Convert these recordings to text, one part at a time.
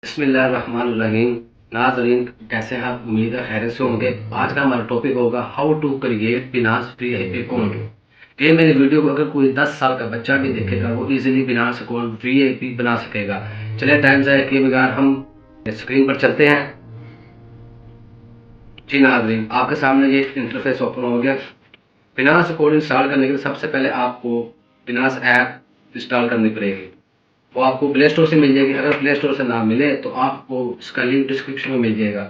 बिस्मिल्लाहिर्रहमानिर्रहीम। नाज़रीन, कैसे हैं आप? उम्मीद है खैरियत से होंगे। आज का हमारा टॉपिक होगा how to create Binance free account. ये मेरी वीडियो को अगर कोई 10 साल का बच्चा भी देखेगा वो इजीली बिनास अकाउंट फ्री आईपी बना सकेगा। चलिए टाइम ज़ाया किए बगैर हम स्क्रीन पर चलते हैं। जी नाज़रीन, आपके सामने ये इंटरफेस ओपन हो गया। बिनास अकाउंट इंस्टॉल करने के लिए सबसे पहले आपको बिनास ऐप इंस्टॉल करनी पड़ेगी। वो आपको प्ले स्टोर से मिल जाएगी। अगर प्ले स्टोर से ना मिले तो आपको इसका लिंक डिस्क्रिप्शन में मिल जाएगा।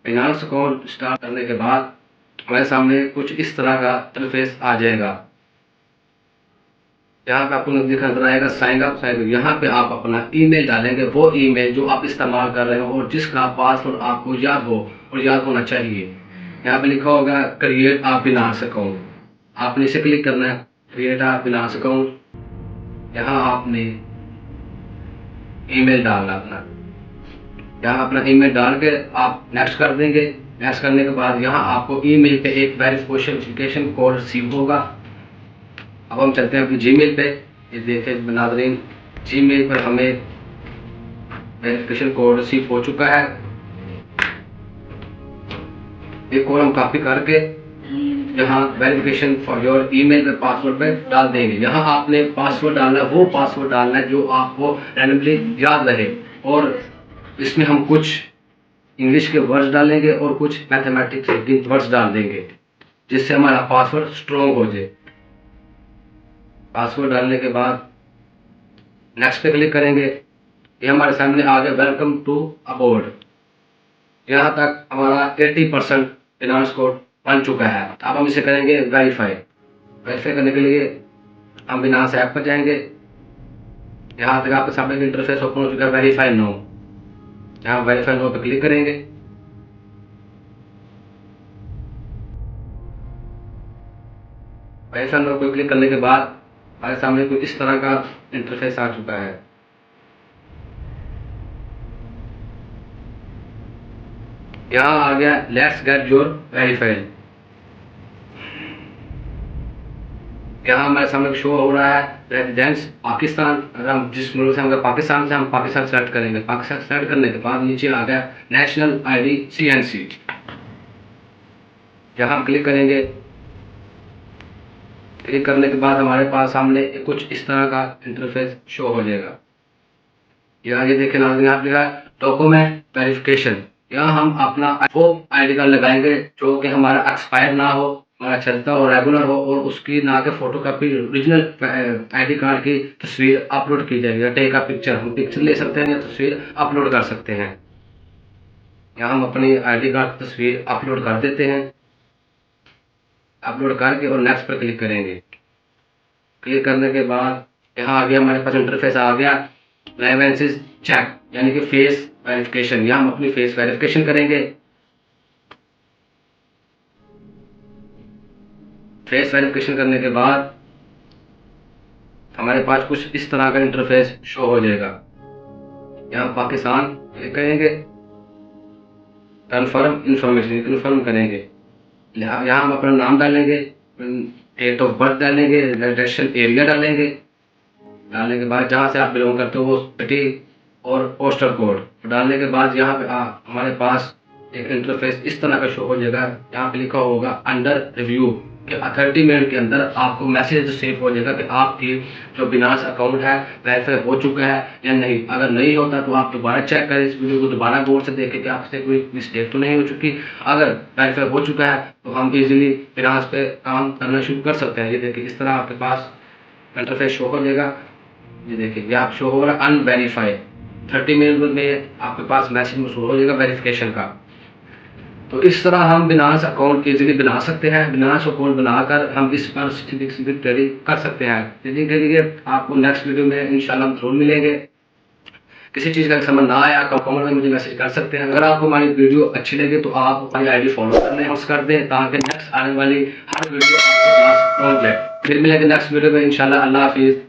फाइनेंस अकाउंट स्टार्ट करने के बाद हमारे सामने कुछ इस तरह का इंटरफेस आ जाएगा। यहाँ पे आपको नजर आएगा साइन अप साइन अप। यहाँ पे आप अपना ईमेल डालेंगे, वो ईमेल जो आप इस्तेमाल कर रहे हो और जिसका पासवर्ड आपको याद हो और याद होना चाहिए। यहाँ पे लिखा होगा क्रिएट आ बिनास अकाउंट। आपने इसे क्लिक करना है, क्रिएट आ बिनास अकाउंट। यहाँ आपने ईमेल डालना अपना। यहाँ अपना ईमेल डाल के आप नेक्स्ट कर देंगे। नेक्स्ट करने के बाद यहाँ आपको ईमेल पे एक वेरिफिकेशन कोड रिसीव होगा। अब हम चलते हैं अपनी जीमेल पे। ये देखें नाज़रीन, जीमेल पर हमें वेरिफिकेशन कोड रिसीव हो चुका है। ये कोड हम कॉपी करके यहाँ वेरिफिकेशन फॉर योर ईमेल पे पासवर्ड पे डाल देंगे। यहाँ आपने पासवर्ड डालना है, वो पासवर्ड डालना है जो आपको रैंडमली याद रहे। और इसमें हम कुछ इंग्लिश के वर्ड्स डालेंगे और कुछ मैथमेटिक्स के वर्ड्स डाल देंगे जिससे हमारा पासवर्ड स्ट्रॉन्ग हो जाए। पासवर्ड डालने के बाद नेक्स्ट पे क्लिक करेंगे। ये हमारे सामने आ गया वेलकम टू अबोर्ड। यहाँ तक हमारा 80% फिनांस कोड बन चुका है। अब हम इसे करेंगे वेरीफाई। वेरीफाई करने के लिए हम बिनास ऐप पर जाएंगे। यहाँ तक आपके सामने इंटरफेस ओपन हो चुका है, वेरीफाई नो। यहाँ वेरीफाई नो पर क्लिक करेंगे। वेरीफाई नो पर क्लिक करने के बाद हमारे सामने कुछ इस तरह का इंटरफेस आ चुका है। यहाँ आ गया लेट्स गेट योर वेरीफाइड। यहाँ हमारे सामने शो हो रहा है रेजिडेंस पाकिस्तान। अगर हम जिस मुल्क से हम पाकिस्तान से हम पाकिस्तान सेलेक्ट करेंगे। पाकिस्तान सेलेक्ट करने के बाद नीचे आ गया नेशनल आईडी CNC। यहाँ हम क्लिक करेंगे। क्लिक करने के बाद हमारे पास सामने कुछ इस तरह का इंटरफेस शो हो जाएगा। यहाँ ये देखें नाज़रीन, यहाँ लिखा है डॉक्यूमेंट वेरिफिकेशन। यहाँ हम अपना वो आईडी कार्ड लगाएंगे जो कि हमारा एक्सपायर ना हो, हमारा चलता हो, रेगुलर हो और उसकी ना के photo copy original ID card की तस्वीर अपलोड की जाएगी। टेक अ पिक्चर, हम पिक्चर ले सकते हैं या तस्वीर अपलोड कर सकते हैं। यहाँ हम अपनी आईडी कार्ड की तस्वीर अपलोड कर देते हैं। अपलोड करके और नेक्स्ट पर क्लिक करेंगे। क्लिक करने के बाद यहाँ आ गया हमारे पास इंटरफेस आ गया लाइवेंसेस चेक, यानी कि फेस वेरिफिकेशन। यहाँ हम अपनी फेस वेरिफिकेशन करेंगे। फेस वेरिफिकेशन करने के बाद हमारे पास कुछ इस तरह का इंटरफेस शो हो जाएगा। यहाँ पाकिस्तान क्लिक करेंगे, कन्फर्म इंफॉर्मेशन कन्फर्म करेंगे। यहाँ हम अपना नाम डालेंगे, डेट ऑफ बर्थ डालेंगे, रेजिडेंशियल एरिया डालेंगे। डालने के बाद जहाँ से आप बिलोंग करते हो वो सिटी और पोस्टल कोड डालने के बाद यहाँ पे हमारे पास एक इंटरफेस इस तरह का शो हो जाएगा। यहाँ पे लिखा होगा अंडर रिव्यू कि 30 मिनट के अंदर आपको मैसेज सेव हो जाएगा कि आपकी जो बिनास अकाउंट है वेरीफाई हो चुका है या नहीं। अगर नहीं होता तो आप दोबारा चेक करें, इस वीडियो को दोबारा गौर से देखें कि आपसे कोई मिस्टेक तो नहीं हो चुकी। अगर वेरीफाई हो चुका है तो हम इजीली बिनास पे काम करना शुरू कर सकते हैं। ये देखिए इस तरह आपके पास इंटरफेस शो हो जाएगा। ये देखिए ये आप शो होगा अनवेरीफाइड। 30 मिनट में आपके पास मैसेज मौसूल हो जाएगा वेरिफिकेशन का। तो इस तरह हम बिनास अकाउंट इजीली बना सकते हैं। बिनास अकाउंट बनाकर हम इस पर ट्रेडिंग कर सकते हैं। ट्रेडिंग के लिए आपको नेक्स्ट वीडियो में इंशाल्लाह जरूर मिलेंगे। किसी चीज़ का समझ ना आया तो कमेंट में मुझे मैसेज कर सकते हैं। अगर आपको हमारी वीडियो अच्छी लगे तो आप हमारी आईडी फॉलो करने मत कर दें ताकि नेक्स्ट आने वाली हर वीडियो आपके पास पहुंच जाए। फिर मिलेंगे नेक्स्ट वीडियो में इंशाल्लाह। अल्लाह हाफिज़।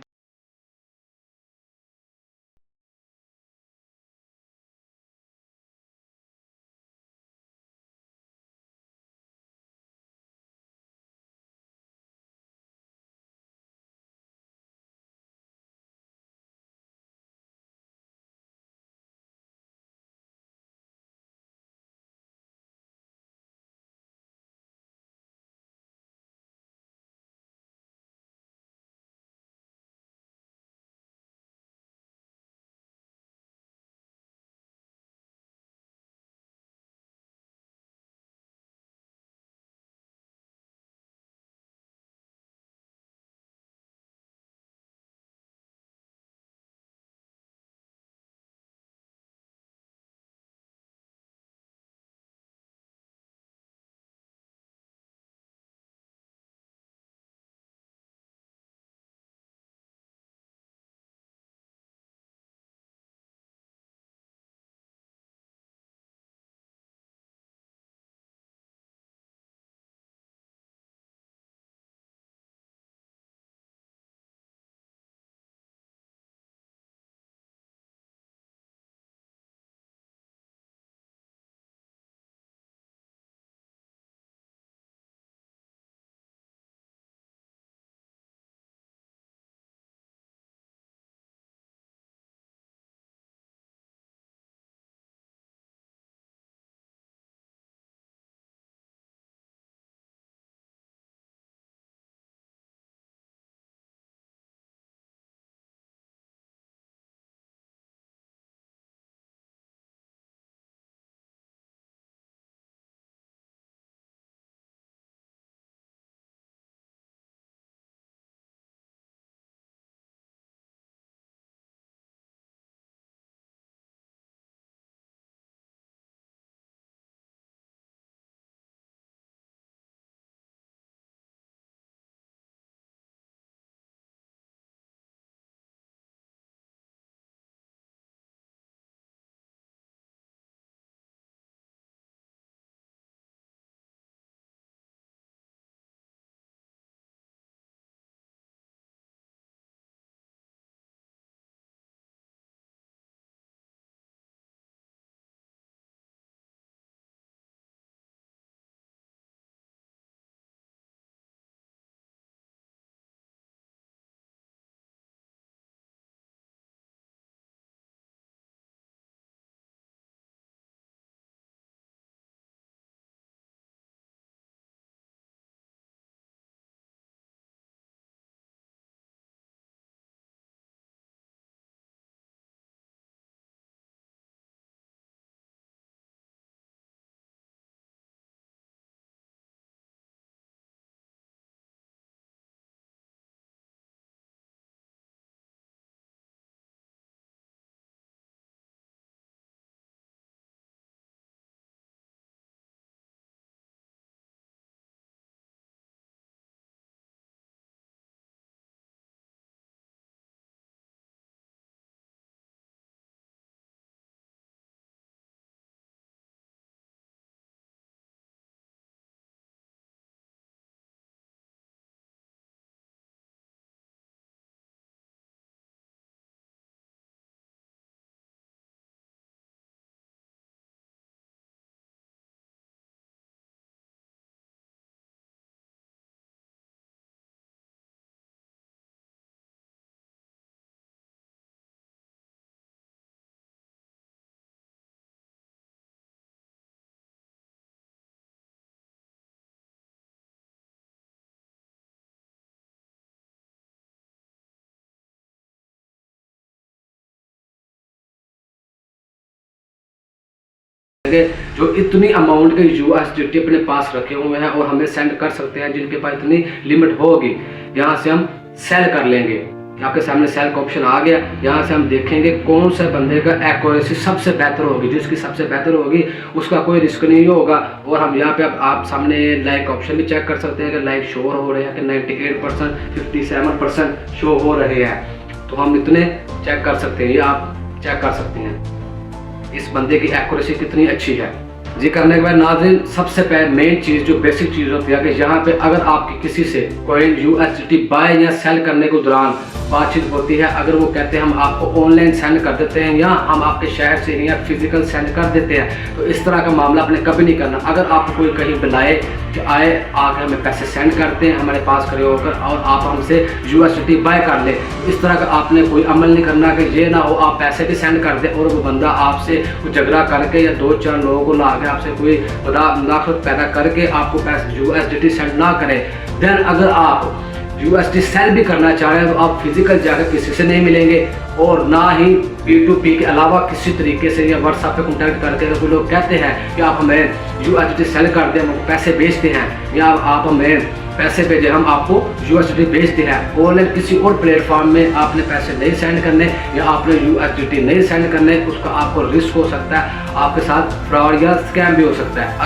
जो इतनी अमाउंट के यूएसडीटी अपने पास रखे हुए हैं और हमें सेंड कर सकते हैं, जिनके पास इतनी लिमिट होगी, यहाँ से हम सेल कर लेंगे। आपके सामने सेल का ऑप्शन आ गया। यहाँ से हम देखेंगे कौन से बंदे का एक्यूरेसी सबसे बेहतर होगी, जिसकी सबसे बेहतर होगी उसका कोई रिस्क नहीं होगा। और हम यहाँ पे आप सामने लाइक ऑप्शन भी चेक कर सकते हैं कि लाइक शो हो रहे हैं कि 98%, 57% शो हो रहे हैं। तो हम इतने चेक कर सकते हैं, ये आप चेक कर सकते हैं इस बंदे की एक्यूरेसी कितनी अच्छी है। जी करने के बाद नाज़रीन, सबसे पहले मेन चीज़ जो बेसिक चीज़ होती है कि यहाँ पे अगर आपकी किसी से कोई यूएसडीटी बाय या सेल करने के दौरान बातचीत होती है, अगर वो कहते हैं हम आपको ऑनलाइन सेंड कर देते हैं या हम आपके शहर से या फिजिकल सेंड कर देते हैं, तो इस तरह का मामला आपने कभी नहीं करना। अगर आपको कोई कहीं बुलाए कि आए आकर हमें पैसे सेंड करते हैं हमारे पास खड़े होकर और आप हमसे यूएसडीटी बाय कर ले, इस तरह का आपने कोई अमल नहीं करना कि ये ना हो आप पैसे भी सेंड कर दें और वो बंदा आपसे कुछ झगड़ा करके या 2-4 लोगों को ला के आपसे कोई मुदाखलत पैदा करके आपको पैसे यूएसडीटी सेंड ना करें। देन अगर आप यूएसडी सेल भी करना चाह रहे हैं तो आप फिजिकल जाकर किसी से नहीं मिलेंगे और ना ही P2P के अलावा किसी तरीके से या व्हाट्सएप पे कॉन्टैक्ट करके अगर कोई लोग कहते हैं कि आप हमें यूएसडी सेल कर दें, हम पैसे भेजते हैं या आप हमें पैसे भेजें, हम आपको यूएसडी भेजते हैं। ऑनलाइन किसी और प्लेटफॉर्म में आपने पैसे नहीं सेंड करने या आपने यूएसडी नहीं सेंड करने, उसका आपको रिस्क हो सकता है, आपके साथ फ्रॉड या स्कैम भी हो सकता है।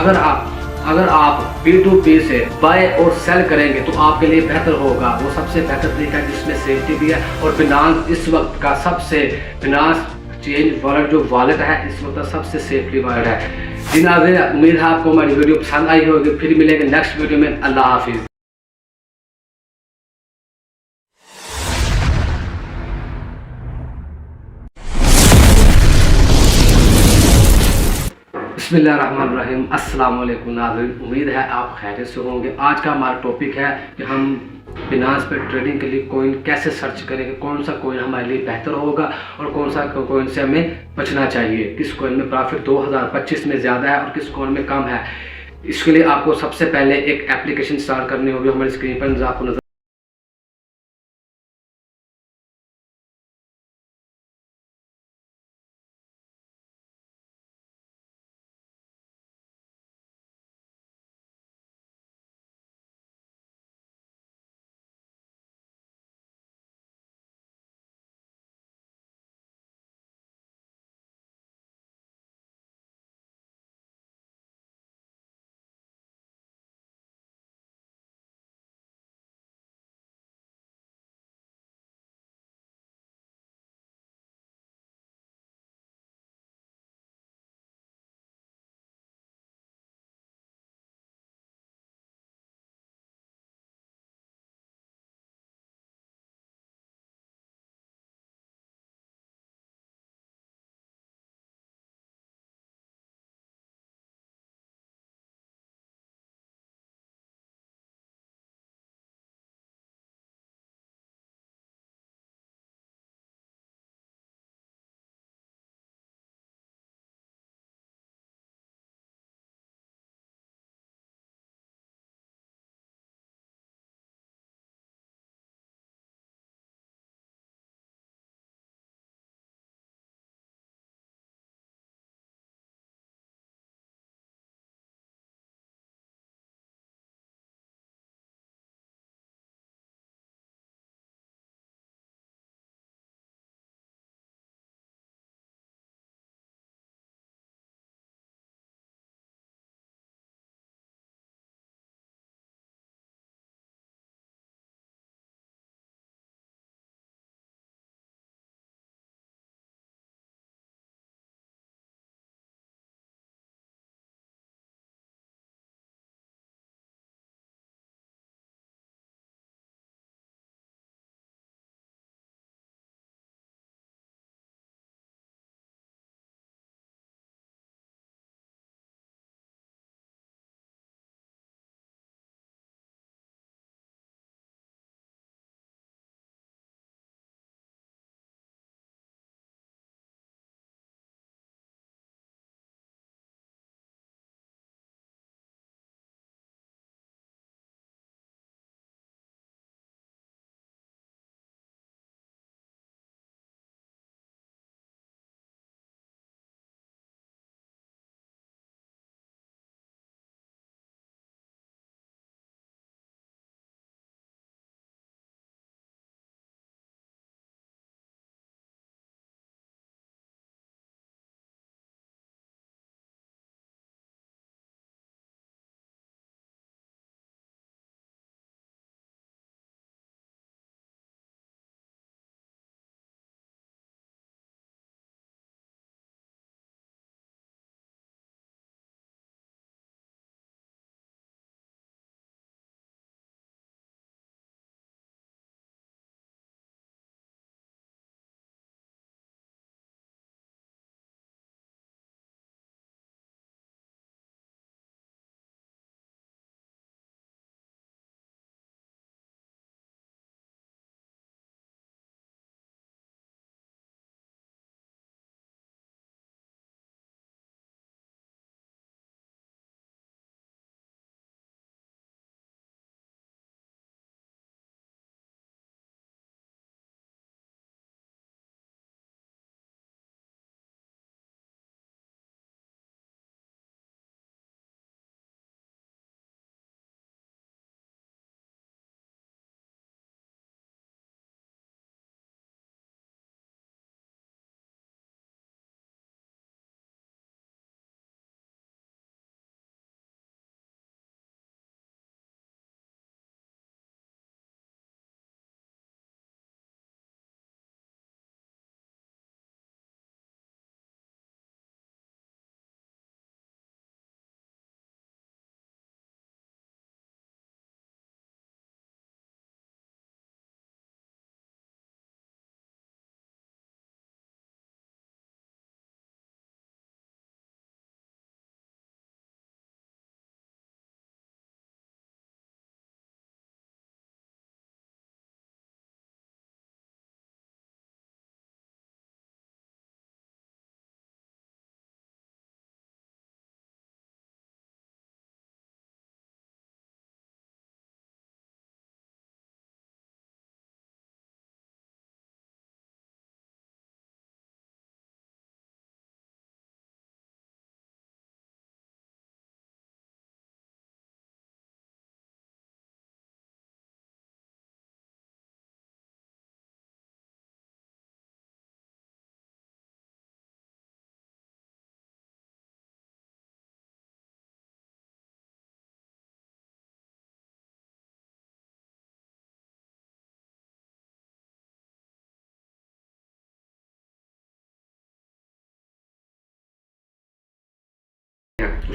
अगर आप P2P से बाय और सेल करेंगे तो आपके लिए बेहतर होगा, वो सबसे बेहतर तरीका है जिसमें सेफ्टी भी है। और फिनांस इस वक्त का सबसे फिनांस चेंज वॉलेट जो वॉलेट है इस वक्त सबसे सेफली वॉलेट है। जी नाज़रीन, उम्मीद है आपको हमारी वीडियो पसंद आई होगी। फिर मिलेंगे नेक्स्ट वीडियो में। अल्लाह हाफिज़। बिस्मिल्लाहिर्रहमानिर्रहीम। अस्सलाम वालेकुम नाज़रीन, उम्मीद है आप खैरियत से होंगे। आज का हमारा टॉपिक है कि हम बिनास पे ट्रेडिंग के लिए कोइन कैसे सर्च करेंगे, कौन सा कोइन हमारे लिए बेहतर होगा और कौन सा कोइन से हमें बचना चाहिए, किस कोइन में प्रॉफिट 2025 में ज़्यादा है और किस कोइन में कम है। इसके लिए आपको सबसे पहले एक एप्लीकेशन इंस्टॉल करनी होगी। हमारी स्क्रीन पर आपको नजर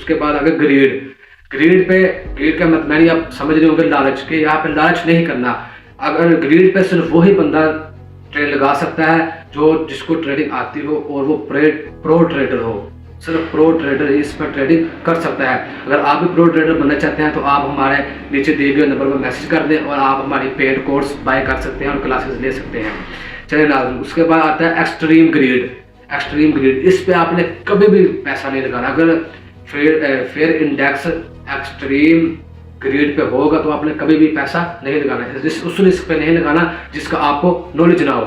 उसके बाद अगर ग्रीड का मतलब मैंने आप समझ रहे होंगे लालच के, यहाँ पे लालच नहीं करना। अगर ग्रीड पे सिर्फ वही बंदा ट्रेड लगा सकता है जो जिसको ट्रेडिंग आती हो और वो प्रो ट्रेडर हो। सिर्फ प्रो ट्रेडर ही इस पर ट्रेडिंग कर सकता है। अगर आप भी प्रो ट्रेडर बनना चाहते हैं तो आप हमारे नीचे दिए गए नंबर पर मैसेज कर दें और आप हमारी पेड कोर्स बाय कर सकते हैं और क्लासेस ले सकते हैं। चलिए नाज़रीन, उसके बाद आता है एक्सट्रीम ग्रीड। इस पे आपने कभी भी पैसा नहीं लगाना। अगर फेयर इंडेक्स एक्सट्रीम ग्रीड पे होगा तो आपने कभी भी पैसा नहीं लगाना, उस रिस्क पे नहीं लगाना जिसका आपको नॉलेज ना हो।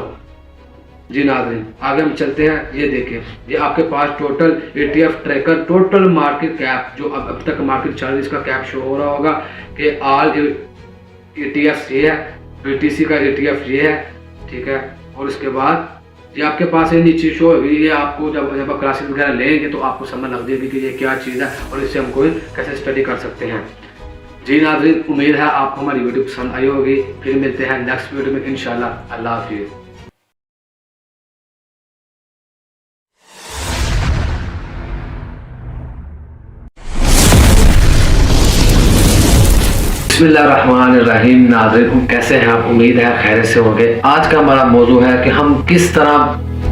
जी नाज़रीन, आगे हम चलते हैं। ये देखिए, ये आपके पास total ETF tracker, total market cap जो अब तक मार्केट चल रही है, इसका कैप शो हो रहा होगा कि ऑल ETFs ये है, BTC का ETF ये है, ठीक है। और इसके बाद ये आपके पास ये नीचे शो होगी। ये आपको जब आप क्लासेस वगैरह लेंगे तो आपको समझ लग जाएगी कि ये क्या चीज़ है और इससे हम कोई कैसे स्टडी कर सकते हैं। जी नाज़रीन, उम्मीद है आपको हमारी वीडियो पसंद आई होगी। फिर मिलते हैं नेक्स्ट वीडियो में इंशाल्लाह। अल्लाह हाफिज़। बिस्मिल्लाहिर्रहमानिर्रहीम। नाज़रीन, कैसे हैं आप? उम्मीद है खैर से होंगे। आज का हमारा मौजू है कि हम किस तरह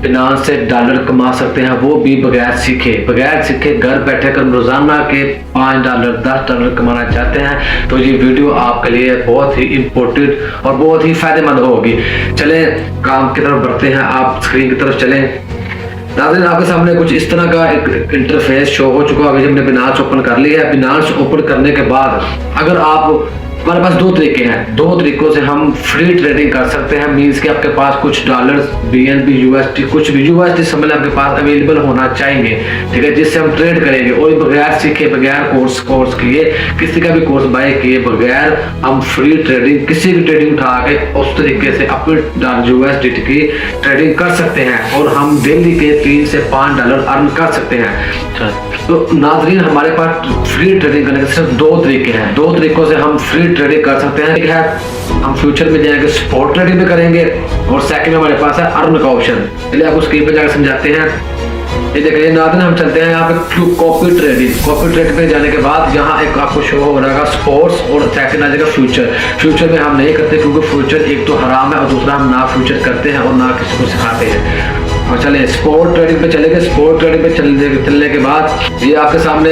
बिनांस से डॉलर कमा सकते हैं, वो भी बगैर सीखे घर बैठे कर रोजाना के $5 $10 कमाना चाहते हैं तो ये वीडियो आपके लिए बहुत ही इम्पोर्टेंट और बहुत ही फायदेमंद होगी। चलें काम की तरफ बढ़ते हैं, आप स्क्रीन की तरफ चलें। नाज़रीन, आपके सामने कुछ इस तरह का एक इंटरफेस शो हो चुका है। हमने बिनांस ओपन कर लिया है। बिनांस ओपन करने के बाद अगर आप, हमारे पास दो तरीके हैं, दो तरीकों से हम फ्री ट्रेडिंग कर सकते हैं। मींस कि आपके पास कुछ डॉलर्स, BNB, USD, कुछ भी USD समझ आपके पास अवेलेबल होना चाहिए, ठीक है, जिससे हम ट्रेड करेंगे। और बगैर सीखे, बगैर कोर्स किए, किसी का भी कोर्स बाय किए बगैर हम फ्री ट्रेडिंग, किसी भी ट्रेडिंग उठा के उस तरीके से अपने USD की ट्रेडिंग कर सकते हैं और हम डेली के $3 से $5 अर्न कर सकते हैं। तो नाज़रीन, हमारे पास फ्री ट्रेडिंग करने के सिर्फ दो तरीके हैं। दो तरीकों से हम फ्री ट्रेडिंग कर सकते हैं। एक है हम फ्यूचर में जाएंगे, स्पॉट ट्रेडिंग में करेंगे, और सेकंड में हमारे पास है अर्न का ऑप्शन। चलिए आपको स्क्रीन पे जाकर समझाते हैं। ये देखिए नाज़रीन, हम चलते हैं यहाँ पे कॉपी ट्रेडिंग पे जाने के बाद यहाँ एक आपको शो हो रहा है स्पोर्ट्स और सेकंड आ जाएगा फ्यूचर में हम नहीं करते क्योंकि फ्यूचर एक तो हराम है और दूसरा हम ना फ्यूचर करते हैं और ना किसी को सिखाते हैं। और चले स्पोर्ट ट्रेडिंग पे चलेंगे। स्पोर्ट ट्रेडिंग पे चलने के बाद ये आपके सामने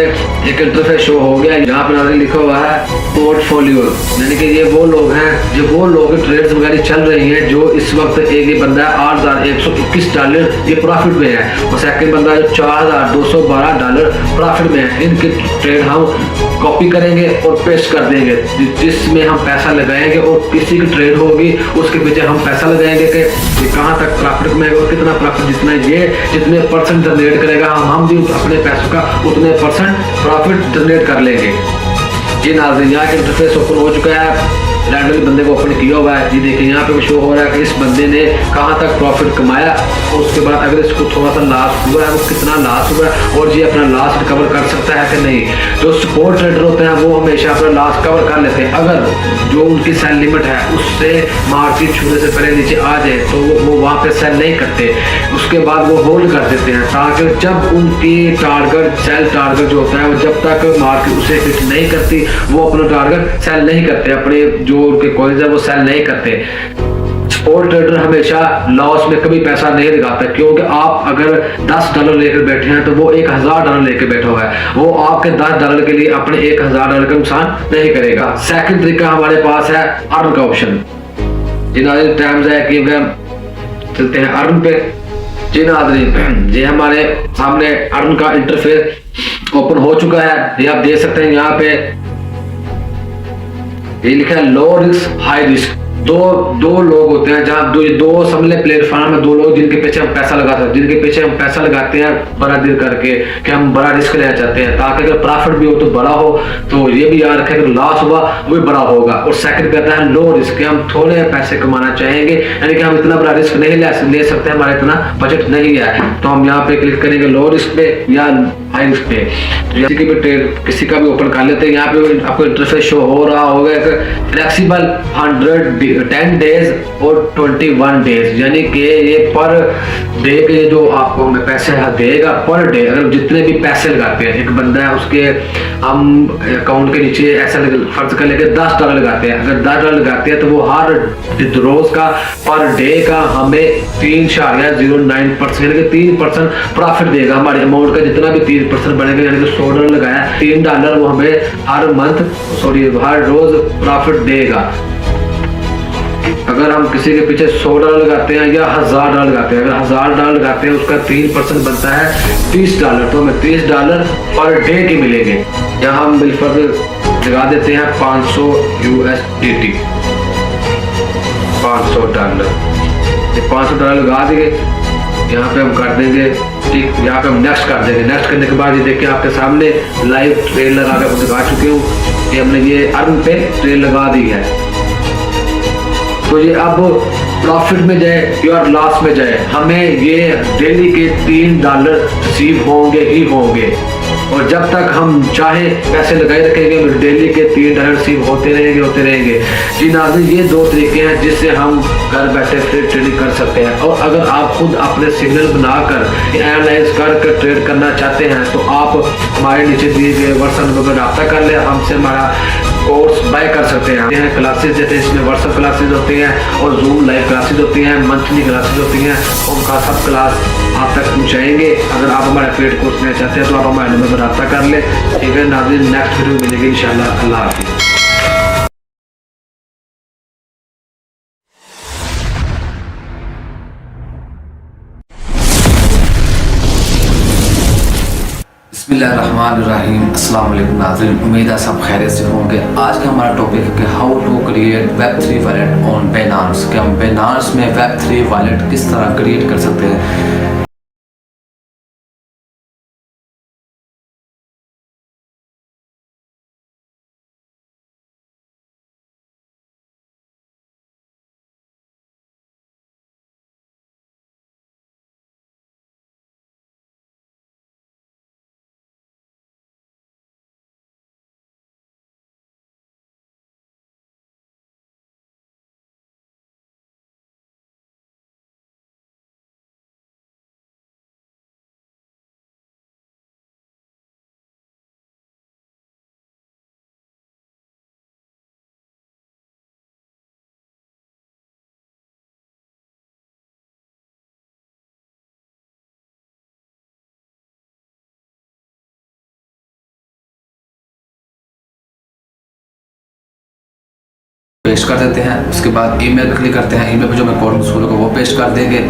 एक इंटरफेस शो हो गया। यहाँ पे नाज़रीन लिखा हुआ है पोर्टफोलियो, यानी कि ये वो लोग हैं जो वो लोग ट्रेड्स वगैरह चल रही हैं जो इस वक्त एक ये बंदा है $8,121 ये प्रॉफिट में है और सेकंड बंदा जो $4,212 प्रॉफिट में है। इनके ट्रेड हम कॉपी करेंगे और पेस्ट कर देंगे, जिसमें हम पैसा लगाएंगे और किसी की ट्रेड होगी उसके पीछे हम पैसा लगाएंगे कि कहाँ तक प्रॉफिट में है और कितना प्रॉफिट, जितने परसेंट जनरेट करेगा हम भी अपने पैसों का उतने परसेंट प्रॉफिट जनरेट कर लेंगे। जी नाज़रीन, यहाँ के इंटरफेस ओपन हो चुका है। रैंडमली बंदे को ओपन किया हुआ है। ये देखिए यहाँ पे शो हो रहा है कि इस बंदे ने कहाँ तक प्रॉफिट कमाया और उसके बाद अगर इसको थोड़ा सा लॉस हुआ है वो कितना लॉस हुआ है और ये अपना लॉस रिकवर कर सकता है कि नहीं। जो सपोर्ट ट्रेडर होते हैं वो हमेशा अपना लॉस कवर कर लेते हैं। अगर जो उनकी सेल लिमिट है उससे मार्केट छूने से पहले नीचे आ जाए तो वो वहाँ पे सेल नहीं करते, उसके बाद वो होल्ड कर देते हैं ताकि जब उनकी सेल टारगेट जो होता है वो जब तक मार्केट उसे हिट नहीं करती वो अपना टारगेट सेल नहीं करते, अपने जो उनके कॉइन्स है वो सेल नहीं करते। स्पॉट ट्रेडर हमेशा लॉस में कभी पैसा नहीं लगाता क्योंकि आप अगर $10 लेकर बैठे हैं तो वो $1,000 लेकर बैठा हुआ है, वो आपके $10 के लिए अपने $1,000 का नुकसान नहीं करेगा। सेकंड तरीका हमारे पास है अर्न का ऑप्शन। जिन्हें टाइम्स है कि चलते हैं अर्न पे। जी नाज़रीन, ये हमारे सामने अर्न का इंटरफेस ओपन हो चुका है। ये आप देख सकते हैं यहाँ पे ये लिखा है लो रिस्क हाई रिस्क। दो लोग होते हैं जहाँ दो समले प्लेटफॉर्म है, दो लोग जिनके पीछे हम पैसा लगाते हैं, जिनके पीछे हम पैसा लगाते हैं बड़ा दिल करके कि हम बड़ा रिस्क लेना चाहते हैं ताकि अगर प्रॉफिट भी हो तो बड़ा हो, तो ये भी याद रखें अगर लॉस हुआ वो भी बड़ा होगा। और सेकंड कहता है लो रिस्क, हम थोड़े पैसे कमाना चाहेंगे, यानी कि हम इतना बड़ा रिस्क नहीं ले सकते, हमारा इतना बजट नहीं है, तो हम यहाँ पे क्लिक करेंगे लो रिस्क पे या हाई पे। जैसे कि भी ट्रेड किसी का भी ओपन कर लेते हैं, यहाँ पे आपको इंटरफेस शो हो रहा होगा फ्लेक्सिबल 10 डेज और 21 डेज, यानी कि ये पर डे के जो आपको पैसे देगा पर डे। अगर जितने भी पैसे लगाते हैं, एक बंदा है उसके हम अकाउंट के नीचे ऐसा फर्ज कर लेके $10 लगाते हैं, अगर $10 लगाते हैं तो वो हर रोज का पर डे का हमें 3.09% यानी कि 3% प्रॉफिट देगा। हमारे अमाउंट का जितना भी 3% बनेगा, यानी कि $100 लगाया, $3 वो हमें हर मंथ हर रोज प्रॉफिट देगा। अगर हम किसी के पीछे $100 लगाते हैं या $1000 लगाते हैं, अगर $1000 लगाते हैं उसका 3% बनता है $30, तो हमें $30 पर डे के मिलेंगे। यहाँ हम बिलफर्ज लगा देते हैं $500 $500, $500 लगा देंगे। यहाँ पे हम कर देंगे ठीक, यहाँ पे हम नेक्स्ट कर देंगे। नेक्स्ट करने के बाद ये देखिए आपके सामने लाइव ट्रेल लगा के दिखा चुके हूँ, ये हमने ये अर्न पे ट्रेल लगा दी है। तो ये अब प्रॉफिट में जाए या लॉस में जाए, हमें ये डेली के $3 रिसीव होंगे ही होंगे, और जब तक हम चाहे पैसे लगाए रखेंगे डेली के $3 रिसीव होते रहेंगे। जी नाज़रीन, ये दो तरीके हैं जिससे हम घर बैठे ट्रेडिंग कर सकते हैं। और अगर आप खुद अपने सिग्नल बनाकर एनालाइज कर ट्रेड करना चाहते हैं तो आप हमारे नीचे दिए गए व्हाट्सएप नंबर पर रब्ता कर ले, हमसे हमारा कोर्स बाय कर सकते हैं। क्लासेस जैसे इसमें व्हाट्सएप क्लासेस होती हैं और जूम लाइव क्लासेस होती हैं, मंथली क्लासेस होती हैं, उनका सब क्लास आप तक पहुँचाएंगे। अगर आप हमारा पेड कोर्स लेना चाहते हैं तो आप हमारे नंबर पर रब्ता कर ले। ठीक है नाज़रीन, नेक्स्ट वीडियो मिलेगी इंशाल्लाह। अल्लाह हाफिज़। बिस्मिल्लाहिर्रहमानिर्रहीम। अस्सलाम वालेकुम नाज़रीन, उम्मीद है सब खैरियत से होंगे। आज का हमारा टॉपिक है कि how to create Web3 wallet on Binance, कि हम Binance में Web3 वॉलेट किस तरह क्रिएट कर सकते हैं। पेस्ट कर देते हैं, उसके बाद ईमेल पे क्लिक करते हैं। ईमेल पे जो मैं कोड वसूल होगा वो पेस्ट कर देंगे।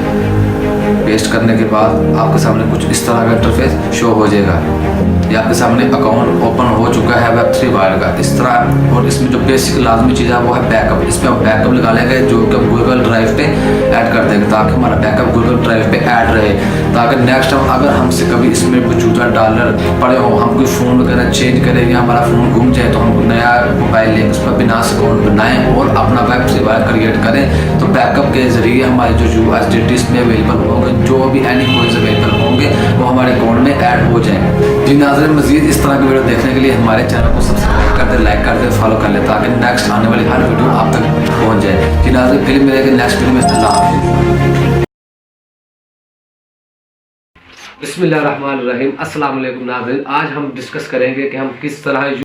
पेस्ट करने के बाद आपके सामने कुछ इस तरह का इंटरफेस शो हो जाएगा। ये आपके सामने अकाउंट ओपन हो चुका है Web3 वॉलेट का इस तरह। और इसमें जो बेसिक लाजमी चीज़ है वो है बैकअप। इसमें हम बैकअप लगा लेंगे जो कि हम गूगल ड्राइव पे ऐड कर देंगे, ताकि हमारा बैकअप गूगल ड्राइव पे ऐड रहे, ताकि नेक्स्ट टाइम अगर हमसे कभी इसमें कुछ $10 पड़े हो, हम कोई फ़ोन वगैरह चेंज करें या हमारा फ़ोन घूम जाए तो हम नया मोबाइल लें, उस पर Binance अकाउंट बनाएं और अपना Web3 वॉलेट क्रिएट करें। तो बैकअप के ज़रिए हमारे जो USDT इसमें अवेलेबल होंगे, जो भी एनी कोइंस अवेलेबल होंगे वो हमारे अकाउंट में ऐड हो जाएंगे। जी नाज़रीन, मज़ीद इस तरह की वीडियो देखने के लिए हमारे चैनल को सब्सक्राइब कर दे, लाइक कर दे, फॉलो कर ले, ताकि नेक्स्ट आने वाली हर वीडियो आप तक पहुँच जाए। जी नाज़रीन, फिर मिलेंगे नेक्स्ट वीडियो में। अल्लाह हाफ़िज़। बिस्मिल्लाहिर्रहमानिर्रहीम। अस्सलाम वालेकुम नाज़रीन, आज हम डिस्कस करेंगे कि हम किस तरह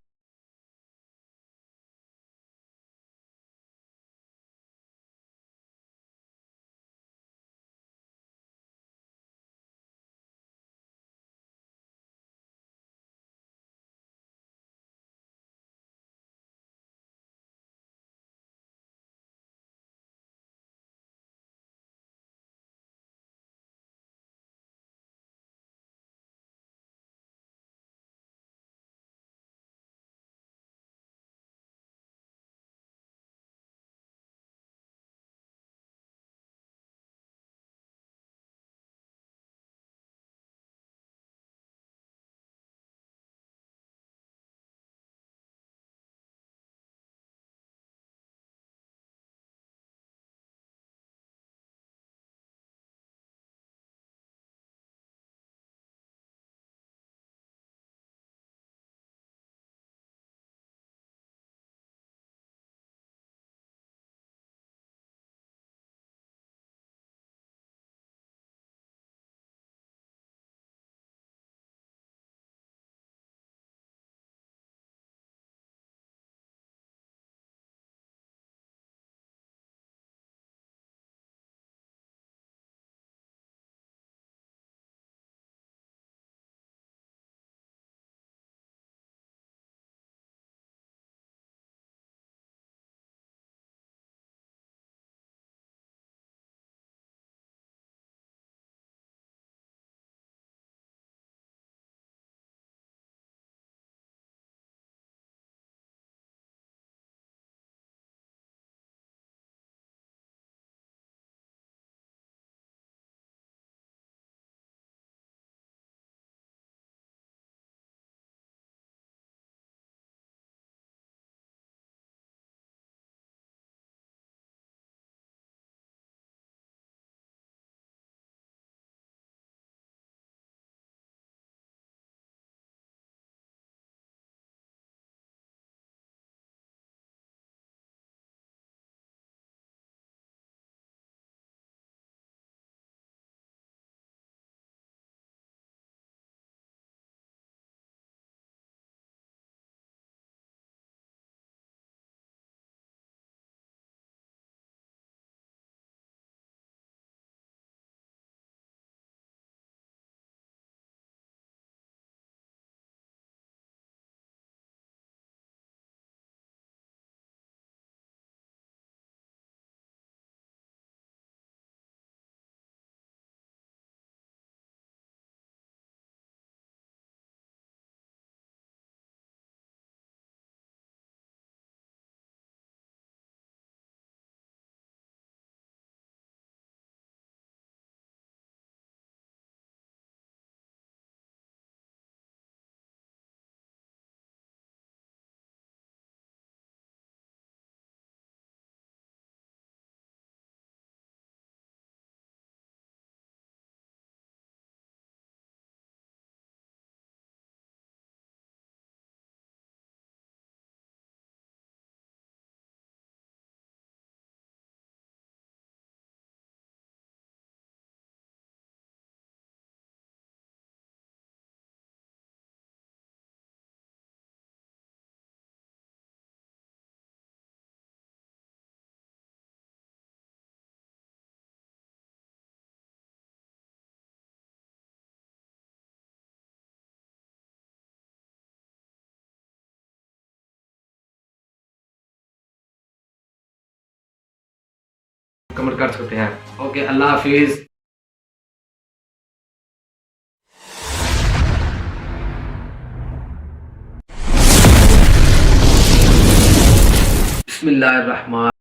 कमेंट कर सकते हैं। ओके, अल्लाह हाफिज़। बिस्मिल्लाहिर्रहमान।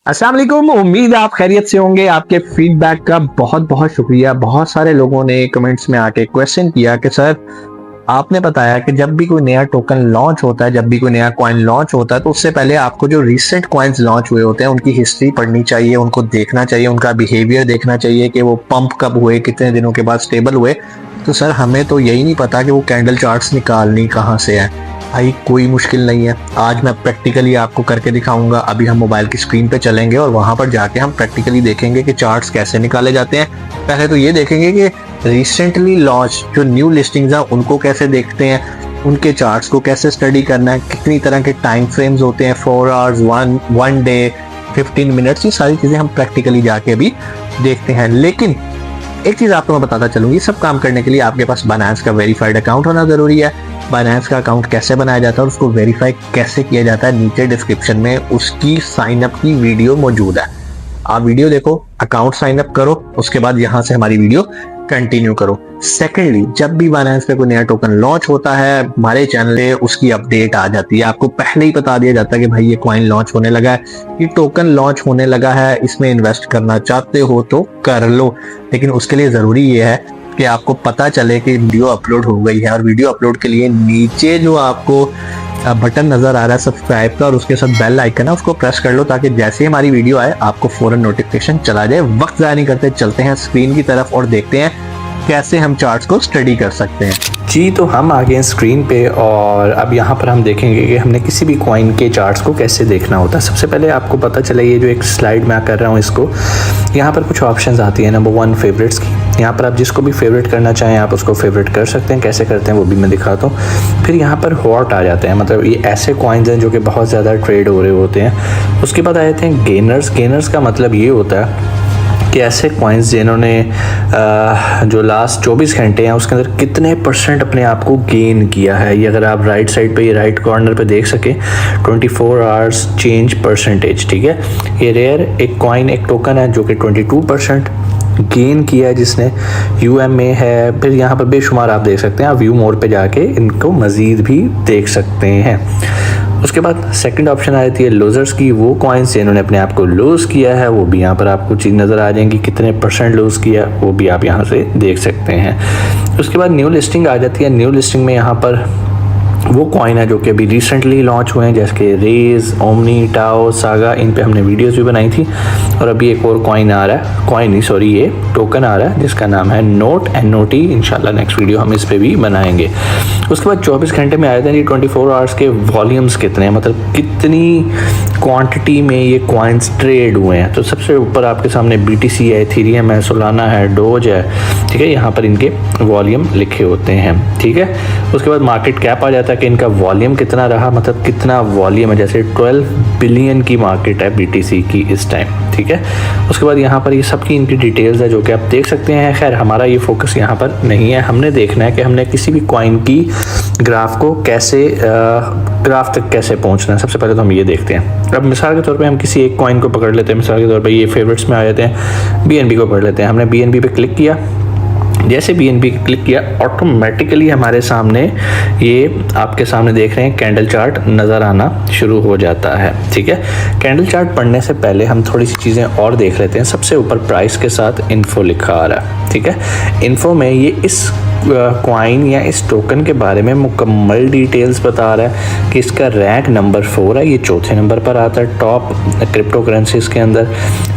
अस्सलाम वालेकुम, उम्मीद है आप खैरियत से होंगे। आपके फीडबैक का बहुत बहुत शुक्रिया। बहुत सारे लोगों ने कमेंट्स में आके क्वेश्चन किया कि सर आपने बताया कि जब भी कोई नया टोकन लॉन्च होता है, जब भी कोई नया कॉइन लॉन्च होता है, तो उससे पहले आपको जो रिसेंट कॉइन्स लॉन्च हुए होते हैं उनकी हिस्ट्री पढ़नी चाहिए, उनको देखना चाहिए, उनका बिहेवियर देखना चाहिए कि वो पंप कब हुए, कितने दिनों के बाद स्टेबल हुए। तो सर हमें तो यही नहीं पता कि वो कैंडल चार्ट्स निकालनी कहाँ से है। भाई कोई मुश्किल नहीं है, आज मैं प्रैक्टिकली आपको करके दिखाऊंगा। अभी हम मोबाइल की स्क्रीन पे चलेंगे और वहाँ पर जाके हम प्रैक्टिकली देखेंगे कि चार्ट्स कैसे निकाले जाते हैं। पहले तो ये देखेंगे कि रिसेंटली लॉन्च जो न्यू लिस्टिंग्स हैं उनको कैसे देखते हैं, उनके चार्ट्स को कैसे स्टडी करना है, कितनी तरह के टाइम फ्रेम्स होते हैं, 4 आवर्स, 1 डे, 15 मिनट्स, ये सारी चीज़ें हम प्रैक्टिकली जाके अभी देखते हैं। लेकिन एक चीज़ आपको मैं बताता चलूँ, ये सब काम करने के लिए आपके पास बाइनेंस का वेरीफाइड अकाउंट होना ज़रूरी है। बाइनेंस का अकाउंट कैसे बनाया जाता है और उसको वेरीफाई कैसे किया जाता है, नीचे डिस्क्रिप्शन में उसकी साइन अप की वीडियो मौजूद है। आप वीडियो देखो, अकाउंट साइन अप करो, उसके बाद यहाँ से हमारी वीडियो कंटिन्यू करो। सेकेंडली, जब भी बाइनेंस पे कोई नया टोकन लॉन्च होता है हमारे चैनल पे उसकी अपडेट आ जाती है। आपको पहले ही बता दिया जाता है कि भाई ये कॉइन लॉन्च होने लगा है, ये टोकन लॉन्च होने लगा है, इसमें इन्वेस्ट करना चाहते हो तो कर लो। लेकिन उसके लिए ज़रूरी ये है कि आपको पता चले कि वीडियो अपलोड हो गई है। और वीडियो अपलोड के लिए नीचे जो आपको बटन नज़र आ रहा है सब्सक्राइब का और उसके साथ बेल आइकन है, उसको प्रेस कर लो ताकि जैसे ही हमारी वीडियो आए आपको फौरन नोटिफिकेशन चला जाए। वक्त ज़ाया नहीं करते, चलते हैं स्क्रीन की तरफ और देखते हैं कैसे हम चार्ट्स को स्टडी कर सकते हैं। जी, तो हम आ गए स्क्रीन पे और अब यहाँ पर हम देखेंगे कि हमने किसी भी कॉइन के चार्ट्स को कैसे देखना होता है। सबसे पहले आपको पता चले, ये जो एक स्लाइड मैं कर रहा हूँ इसको, यहाँ पर कुछ ऑप्शंस आती है। नंबर 1 फेवरेट्स की, यहाँ पर आप जिसको भी फेवरेट करना चाहें आप उसको फेवरेट कर सकते हैं। कैसे करते हैं वो भी मैं दिखाता हूँ। फिर यहाँ पर हॉट आ जाते हैं, मतलब ये ऐसे कॉइन्स हैं जो कि बहुत ज़्यादा ट्रेड हो रहे होते हैं। उसके बाद आ जाते हैं गेनर्स। गेनर्स का मतलब ये होता है कि ऐसे कॉइन्स जिन्होंने जो लास्ट 24 घंटे हैं उसके अंदर कितने % अपने आप को गेन किया है। ये अगर आप राइट साइड पे, ये राइट कॉर्नर पे देख सकें, 24 आवर्स चेंज %, ठीक है। ये रेयर एक कॉइन, एक टोकन है जो कि 22% गेन किया है जिसने, UMA है। फिर यहाँ पर बेशुमार आप देख सकते हैं, आप व्यू मोड पे जाके इनको मज़ीद भी देख सकते हैं। उसके बाद सेकंड ऑप्शन आ जाती है लूजर्स की, वो कॉइन्स जिन्होंने अपने आप को लूज़ किया है, वो भी यहाँ पर आपको चीज़ नज़र आ जाएंगी, कितने % लूज़ किया वो भी आप यहाँ से देख सकते हैं। उसके बाद न्यू लिस्टिंग आ जाती है। न्यू लिस्टिंग में यहाँ पर वो कॉइन है जो कि अभी रिसेंटली लॉन्च हुए हैं, जैसे कि रेज, ओमनी, टाओ, सागा, इन पे हमने वीडियोस भी बनाई थी। और अभी एक और कॉइन आ रहा है, कॉइन नहीं सॉरी, ये टोकन आ रहा है जिसका नाम है नोट, NOT। इंशाल्लाह नेक्स्ट वीडियो हम इस पे भी बनाएंगे। उसके बाद 24 घंटे में आए थे 24 आवर्स के वॉल्यूम्स कितने हैं, मतलब कितनी क्वांटिटी में ये कॉइन्स ट्रेड हुए हैं। तो सबसे ऊपर आपके सामने BTC है, इथेरियम है, सोलाना है, डोज है, ठीक है। यहाँ पर इनके वॉल्यूम लिखे होते हैं, ठीक है। उसके बाद मार्केट कैप आ जाता है कि इनका वॉल्यूम कितना रहा, मतलब कितना वॉल्यूम है। जैसे 12 बिलियन की मार्केट है BTC की इस टाइम, ठीक है। उसके बाद यहाँ पर ये सब की इनकी डिटेल्स है जो कि आप देख सकते हैं। खैर हमारा ये फोकस यहाँ पर नहीं है, हमने देखना है कि हमने किसी भी कॉइन की ग्राफ को कैसे ग्राफ तक कैसे पहुँचना है। सबसे पहले तो हम ये देखते हैं। अब मिसाल के तौर पे हम किसी एक कॉइन को पकड़ लेते हैं, मिसाल के तौर पे ये फेवरेट्स में आ जाते हैं, BNB को पकड़ लेते हैं। हमने BNB पे क्लिक किया, जैसे BNB क्लिक किया ऑटोमेटिकली हमारे सामने ये आपके सामने देख रहे हैं कैंडल चार्ट नज़र आना शुरू हो जाता है, ठीक है। कैंडल चार्ट पढ़ने से पहले हम थोड़ी सी चीज़ें और देख लेते हैं। सबसे ऊपर प्राइस के साथ इन्फो लिखा आ रहा है, ठीक है। इन्फो में ये इस कॉइन या इस टोकन के बारे में मुकम्मल डिटेल्स बता रहा है कि इसका रैंक नंबर 4 है, ये चौथे नंबर पर आता है टॉप क्रिप्टो करेंसीज के अंदर।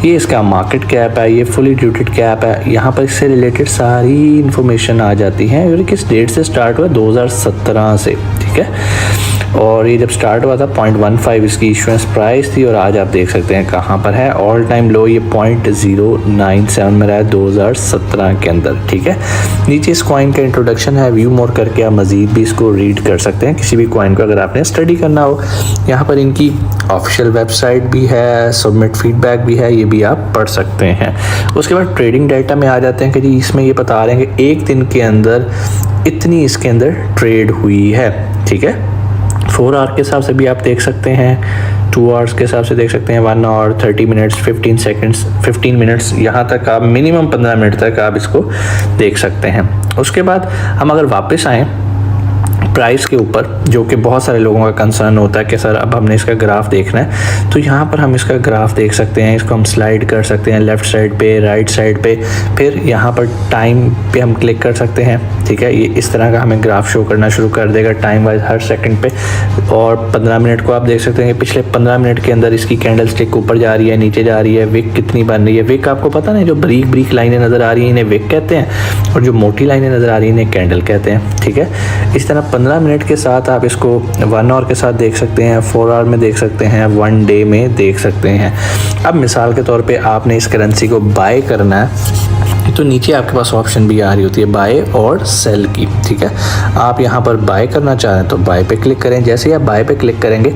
ये इसका मार्केट कैप है, ये फुली ड्यूटेड कैप है। यहाँ पर इससे रिलेटेड सारी इंफॉर्मेशन आ जाती है और किस डेट से स्टार्ट हुआ, 2017 से, ठीक है। और ये जब स्टार्ट हुआ था 0.15 इसकी इशुएंस प्राइस थी और आज आप देख सकते हैं कहाँ पर है, ऑल टाइम लो ये 0.097 में रहा है 2017 के अंदर, ठीक है। नीचे इस कॉइन का इंट्रोडक्शन है, व्यू मोर करके आप मज़ीद भी इसको रीड कर सकते हैं किसी भी कॉइन को अगर आपने स्टडी करना हो। यहाँ पर इनकी ऑफिशियल वेबसाइट भी है, सबमिट फीडबैक भी है, ये भी आप पढ़ सकते हैं। उसके बाद ट्रेडिंग डाटा में आ जाते हैं कि जी इसमें ये बता रहे हैं कि एक दिन के अंदर इतनी इसके अंदर ट्रेड हुई है, ठीक है। 4 आवर के हिसाब से भी आप देख सकते हैं, 2 आवर्स के हिसाब से देख सकते हैं, 1 आवर 30 मिनट्स 15 मिनट्स, यहाँ तक आप मिनिमम 15 मिनट तक आप इसको देख सकते हैं। उसके बाद हम अगर वापस आएँ प्राइस के ऊपर, जो कि बहुत सारे लोगों का कंसर्न होता है कि सर अब हमने इसका ग्राफ देखना है, तो यहाँ पर हम इसका ग्राफ देख सकते हैं। इसको हम स्लाइड कर सकते हैं लेफ़्ट साइड पे, राइट साइड पे, फिर यहाँ पर टाइम पे हम क्लिक कर सकते हैं। ठीक है, ये इस तरह का हमें ग्राफ शो करना शुरू कर देगा टाइम वाइज हर सेकंड पे। और 15 मिनट को आप देख सकते हैं कि पिछले 15 मिनट के अंदर इसकी कैंडल स्टिक ऊपर जा रही है, नीचे जा रही है, विक कितनी बन रही है। विक आपको पता नहीं, जो ब्रीक ब्रीक लाइनें नज़र आ रही हैं इन्हें विक कहते हैं, और जो मोटी लाइनें नज़र आ रही हैं इन्हें कैंडल कहते हैं। ठीक है, इस तरह 15 मिनट के साथ आप इसको 1 आवर के साथ देख सकते हैं, 4 आवर में देख सकते हैं, 1 डे में देख सकते हैं। अब मिसाल के तौर पे आपने इस करेंसी को बाय करना है तो नीचे आपके पास ऑप्शन भी आ रही होती है बाय और सेल की। ठीक है, आप यहाँ पर बाय करना चाह रहे हैं तो बाय पे क्लिक करें। जैसे ही आप बाय पे क्लिक करेंगे,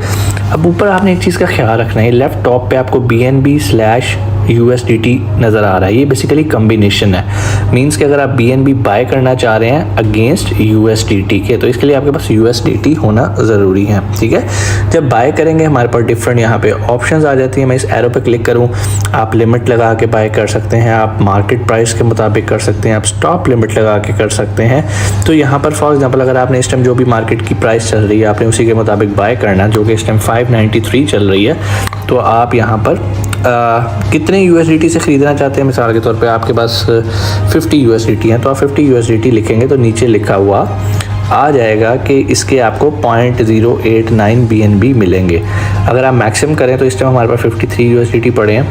अब ऊपर आपने एक चीज़ का ख्याल रखना है, लेफ्ट टॉप पे आपको BNB/USDT नज़र आ रहा है। ये बेसिकली कम्बिनेशन है, मीन्स कि अगर आप BNB बाय करना चाह रहे हैं अगेंस्ट USDT के, तो इसके लिए आपके पास USDT होना ज़रूरी है। ठीक है, जब बाय करेंगे हमारे पास डिफरेंट यहाँ पे ऑप्शंस आ जाती हैं। मैं इस एरो पे क्लिक करूँ, आप लिमिट लगा के बाय कर सकते हैं, आप मार्केट प्राइस के मुताबिक कर सकते हैं, आप स्टॉप लिमिट लगा के कर सकते हैं। तो यहाँ पर फॉर एग्जांपल अगर आपने इस टाइम जो भी मार्केट की प्राइस चल रही है आपने उसी के मुताबिक बाय करना, जो कि इस टाइम 593 चल रही है, तो आप यहाँ पर कितने USDT से ख़रीदना चाहते हैं। मिसाल के तौर पे आपके पास 50 USDT हैं, तो आप 50 USDT लिखेंगे तो नीचे लिखा हुआ आ जाएगा कि इसके आपको 0.089 BNB मिलेंगे। अगर आप मैक्सिमम करें तो इस टाइम हमारे पास 53 USDT पड़े हैं,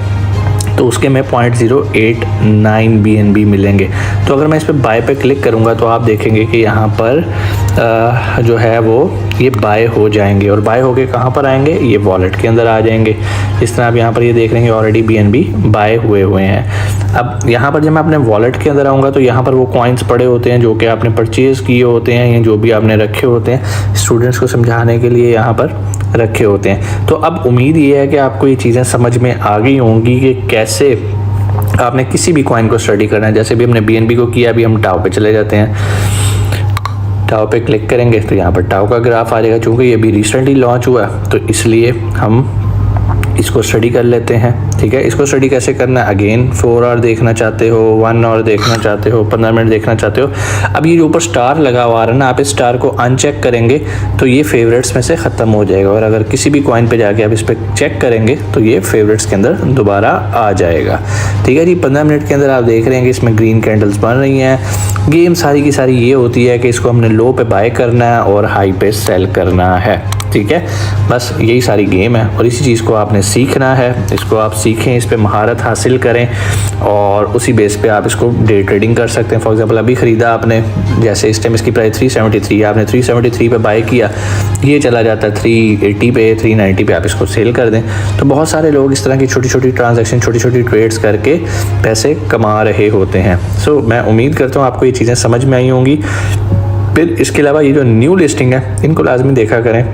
तो उसके में 0.089 BNB मिलेंगे। तो अगर मैं इस पर बाय पे क्लिक करूँगा तो आप देखेंगे कि यहाँ पर जो है वो ये बाय हो जाएंगे, और बाय होके कहाँ पर आएंगे, ये वॉलेट के अंदर आ जाएंगे। इस तरह आप यहाँ पर ये देख रहे हैं ऑलरेडी BNB बाय हुए हैं। अब यहाँ पर जब मैं अपने वॉलेट के अंदर आऊँगा तो यहाँ पर वो कॉइन्स पड़े होते हैं जो कि आपने परचेज़ किए होते हैं, या जो भी आपने रखे होते हैं स्टूडेंट्स को समझाने के लिए यहाँ पर रखे होते हैं। तो अब उम्मीद ये है कि आपको ये चीज़ें समझ में आ गई होंगी कि कैसे आपने किसी भी कॉइन को स्टडी करना है। जैसे भी हमने BNB को किया, अभी हम टाओ पे चले जाते हैं। टाओ पे क्लिक करेंगे तो यहाँ पर टाओ का ग्राफ आ जाएगा। चूँकि ये भी रिसेंटली लॉन्च हुआ तो इसलिए हम इसको स्टडी कर लेते हैं। ठीक है, इसको स्टडी कैसे करना है, अगेन 4 आवर देखना चाहते हो, 1 आवर देखना चाहते हो, 15 मिनट देखना चाहते हो। अब ये जो ऊपर स्टार लगा हुआ है ना, आप इस स्टार को अनचेक करेंगे तो ये फेवरेट्स में से ख़त्म हो जाएगा, और अगर किसी भी कॉइन पे जाके आप इस पर चेक करेंगे तो ये फेवरेट्स के अंदर दोबारा आ जाएगा। ठीक है जी, 15 मिनट के अंदर आप देख रहे हैं कि इसमें ग्रीन कैंडल्स बन रही हैं। गेम सारी की सारी ये होती है कि इसको हमने लो पे बाय करना है और हाई पे सेल करना है। ठीक है, बस यही सारी गेम है, और इसी चीज़ को आपने सीखना है। इसको आप सीखें, इस पे महारत हासिल करें, और उसी बेस पे आप इसको डे ट्रेडिंग कर सकते हैं। फॉर एग्जांपल अभी ख़रीदा आपने, जैसे इस टाइम इसकी प्राइस 373 है, आपने 373 पे बाय किया, ये चला जाता है 380 पे, 390 पे, आप इसको सेल कर दें। तो बहुत सारे लोग इस तरह की छोटी छोटी ट्रांजैक्शन, छोटी छोटी ट्रेड्स करके पैसे कमा रहे होते हैं। सो मैं उम्मीद करता हूँ आपको ये चीज़ें समझ में आई होंगी। फिर इसके अलावा ये जो न्यू लिस्टिंग है इनको लाजमी देखा करें,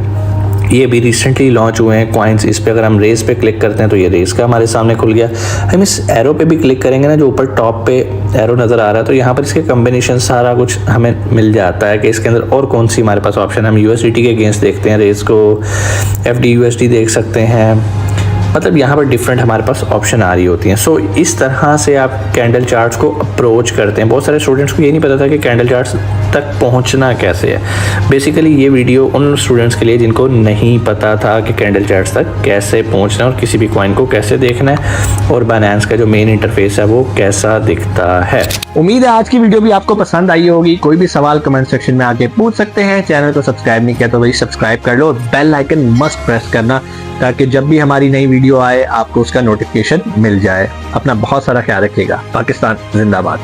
ये भी रिसेंटली लॉन्च हुए हैं कॉइन्स। इस पे अगर हम रेस पे क्लिक करते हैं तो ये रेस का हमारे सामने खुल गया। हम इस एरो पे भी क्लिक करेंगे ना, जो ऊपर टॉप पे एरो नज़र आ रहा है, तो यहाँ पर इसके कम्बिनेशन सारा कुछ हमें मिल जाता है कि इसके अंदर और कौन सी हमारे पास ऑप्शन। हम USDT के अगेंस्ट देखते हैं रेस को, FDUSD देख सकते हैं, मतलब यहाँ पर डिफरेंट हमारे पास ऑप्शन आ रही होती हैं। सो इस तरह से आप कैंडल चार्ट्स को अप्रोच करते हैं। बहुत सारे स्टूडेंट्स को ये नहीं पता था कि कैंडल चार्ट्स तक पहुँचना कैसे है। बेसिकली ये वीडियो उन स्टूडेंट्स के लिए जिनको नहीं पता था कि कैंडल चार्ट्स तक कैसे पहुँचना है और किसी भी कॉइन को कैसे देखना है, और बाइनेंस का जो मेन इंटरफेस है वो कैसा दिखता है। उम्मीद है आज की वीडियो भी आपको पसंद आई होगी। कोई भी सवाल कमेंट सेक्शन में आके पूछ सकते हैं। चैनल को सब्सक्राइब नहीं किया तो भाई सब्सक्राइब कर लो, बेल आइकन मस्ट प्रेस करना, ताकि जब भी हमारी नई वीडियो आए आपको उसका नोटिफिकेशन मिल जाए। अपना बहुत सारा ख्याल रखिएगा। पाकिस्तान जिंदाबाद।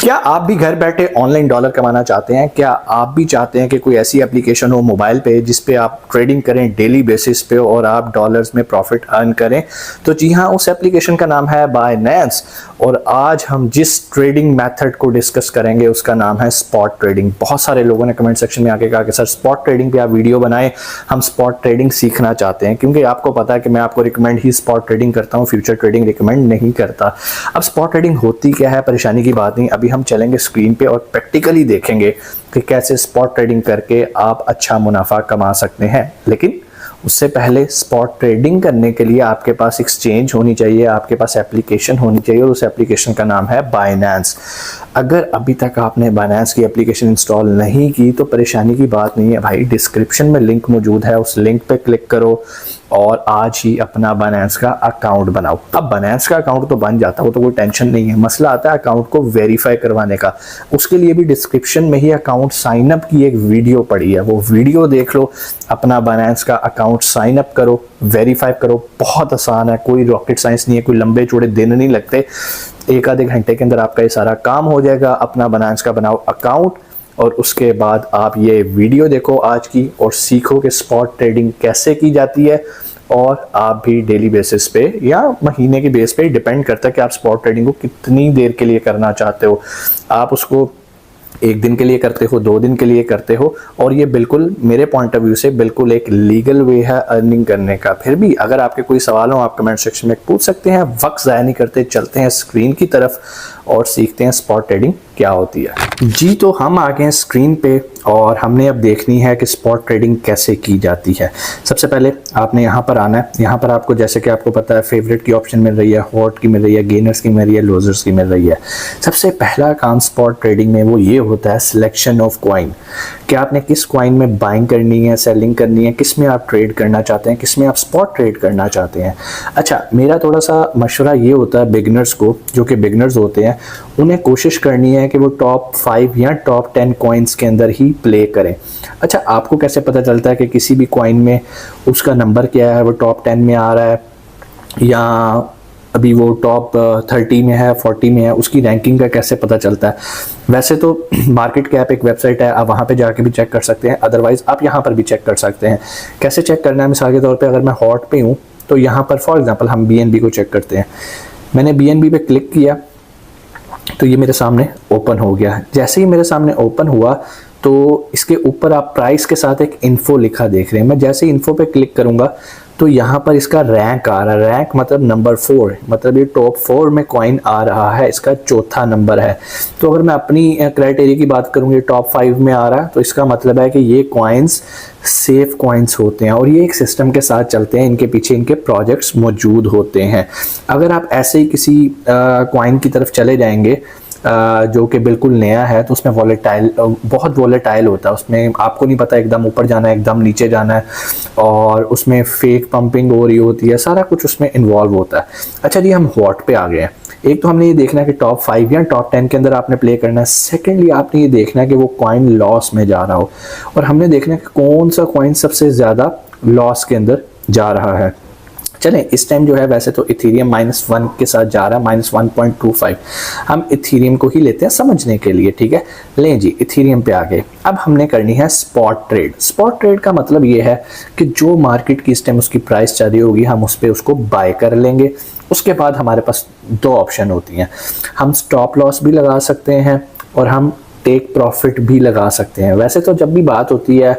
क्या आप भी घर बैठे ऑनलाइन डॉलर कमाना चाहते हैं? क्या आप भी चाहते हैं कि कोई ऐसी एप्लीकेशन हो मोबाइल पे जिस पे आप ट्रेडिंग करें डेली बेसिस पे और आप डॉलर्स में प्रॉफिट अर्न करें? तो जी हाँ, उस एप्लीकेशन का नाम है बाइनेंस, और आज हम जिस ट्रेडिंग मेथड को डिस्कस करेंगे उसका नाम है स्पॉट ट्रेडिंग। बहुत सारे लोगों ने कमेंट सेक्शन में आके कहा कि सर स्पॉट ट्रेडिंग पे आप वीडियो बनाएं, हम स्पॉट ट्रेडिंग सीखना चाहते हैं। क्योंकि आपको पता है कि मैं आपको रिकमेंड ही स्पॉट ट्रेडिंग करता हूँ, फ्यूचर ट्रेडिंग रिकमेंड नहीं करता। अब स्पॉट ट्रेडिंग होती क्या है, परेशानी की बात नहीं। अभी हम चलेंगे स्क्रीन पे और प्रैक्टिकली देखेंगे कि कैसे स्पॉट ट्रेडिंग करके आप अच्छा मुनाफा कमा सकते हैं। लेकिन उससे पहले स्पॉट ट्रेडिंग करने के लिए आपके पास एक्सचेंज होनी चाहिए, आपके पास एप्लीकेशन होनी चाहिए और उस एप्लीकेशन का नाम है बाइनेंस। अगर अभी तक आपने बाइनेंस की एप्लीकेशन इंस्टॉल नहीं की तो परेशानी की बात नहीं है भाई, डिस्क्रिप्शन में लिंक मौजूद है, उस लिंक पे क्लिक करो और आज ही अपना बाइनेंस का अकाउंट बनाओ। अब बाइनेंस का अकाउंट तो बन जाता है, वो तो कोई टेंशन नहीं है, मसला आता है अकाउंट को वेरीफाई करवाने का। उसके लिए भी डिस्क्रिप्शन में ही अकाउंट साइन अप की एक वीडियो पड़ी है, वो वीडियो देख लो, अपना बाइनेंस का अकाउंट साइन अप करो, वेरीफाई करो। बहुत आसान है, कोई रॉकेट साइंस नहीं है, कोई लंबे चौड़े दिन नहीं लगते, एक आधे घंटे के अंदर आपका ये सारा काम हो जाएगा। अपना बाइनेंस का बनाओ अकाउंट और उसके बाद आप ये वीडियो देखो आज की और सीखो कि स्पॉट ट्रेडिंग कैसे की जाती है। और आप भी डेली बेसिस पे या महीने की बेस पे डिपेंड करता है कि आप स्पॉट ट्रेडिंग को कितनी देर के लिए करना चाहते हो। आप उसको एक दिन के लिए करते हो, 2 दिन के लिए करते हो, और ये बिल्कुल मेरे पॉइंट ऑफ व्यू से बिल्कुल एक लीगल वे है अर्निंग करने का। फिर भी अगर आपके कोई सवाल हो आप कमेंट सेक्शन में पूछ सकते हैं। वक्त ज़ाया नहीं करते, चलते हैं स्क्रीन की तरफ और सीखते हैं स्पॉट ट्रेडिंग क्या होती है। जी तो हम आ गए हैं स्क्रीन पे और हमने अब देखनी है कि स्पॉट ट्रेडिंग कैसे की जाती है। सबसे पहले आपने यहाँ पर आना है। यहाँ पर आपको जैसे कि आपको पता है फेवरेट की ऑप्शन मिल रही है, हॉट की मिल रही है, गेनर्स की मिल रही है, लूजर्स की मिल रही है। सबसे पहला काम स्पॉट ट्रेडिंग में वो ये होता है सिलेक्शन ऑफ कॉइन, कि आपने किस कॉइन में बाइंग करनी है, सेलिंग करनी है, किस में आप ट्रेड करना चाहते हैं, किस में आप स्पॉट ट्रेड करना चाहते हैं। अच्छा, मेरा थोड़ा सा मशवरा ये होता है बिगनर्स को, जो कि बिगनर्स होते हैं, उन्हें कोशिश करनी है कि वो टॉप 5 या टॉप 10 कॉइन्स के अंदर ही प्ले करें। अच्छा, आपको कैसे पता चलता है कि किसी भी कॉइन में उसका नंबर क्या है, वो टॉप 10 में आ रहा है या अभी वो टॉप 30 में है, 40 में है, उसकी रैंकिंग का कैसे पता चलता है? वैसे तो मार्केट कैप एक वेबसाइट है, आप वहाँ पे जाके भी चेक कर सकते हैं, अदरवाइज आप यहाँ पर भी चेक कर सकते हैं। कैसे चेक करना है? मिसाल के तौर पे अगर मैं हॉट पे हूँ तो यहाँ पर फॉर एग्जांपल हम BNB को चेक करते हैं। मैंने BNB पे क्लिक किया तो ये मेरे सामने ओपन हो गया। जैसे ही मेरे सामने ओपन हुआ तो इसके ऊपर आप प्राइस के साथ एक इन्फो लिखा देख रहे हैं। मैं जैसे ही इन्फो पे क्लिक करूंगा तो यहाँ पर इसका रैंक आ रहा है। रैंक मतलब नंबर 4, मतलब ये टॉप 4 में कॉइन आ रहा है, इसका चौथा नंबर है। तो अगर मैं अपनी क्राइटेरिया की बात करूँ, ये टॉप 5 में आ रहा है, तो इसका मतलब है कि ये कॉइन्स सेफ कॉइन्स होते हैं और ये एक सिस्टम के साथ चलते हैं, इनके पीछे इनके प्रोजेक्ट्स मौजूद होते हैं। अगर आप ऐसे ही किसी कॉइन की तरफ चले जाएंगे जो कि बिल्कुल नया है तो उसमें बहुत वॉलेटाइल होता है, उसमें आपको नहीं पता एकदम ऊपर जाना है एकदम नीचे जाना है, और उसमें फेक पंपिंग हो रही होती है, सारा कुछ उसमें इन्वॉल्व होता है। अच्छा जी, हम हॉट पे आ गए हैं। एक तो हमने ये देखना है कि टॉप 5 या टॉप 10 के अंदर आपने प्ले करना है। सेकेंडली आपने ये देखना है कि वो कॉइन लॉस में जा रहा हो, और हमने देखना है कि कौन सा कॉइन सबसे ज़्यादा लॉस के अंदर जा रहा है। चलें, इस टाइम जो है वैसे तो इथेरियम -1 के साथ जा रहा है, -1.25। हम इथेरियम को ही लेते हैं समझने के लिए, ठीक है। लें जी, इथेरियम पे आ गए। अब हमने करनी है स्पॉट ट्रेड। स्पॉट ट्रेड का मतलब ये है कि जो मार्केट की इस टाइम उसकी प्राइस चल रही होगी हम उस पर उसको बाय कर लेंगे। उसके बाद हमारे पास 2 ऑप्शन होती हैं, हम स्टॉप लॉस भी लगा सकते हैं और हम टेक प्रॉफिट भी लगा सकते हैं। वैसे तो जब भी बात होती है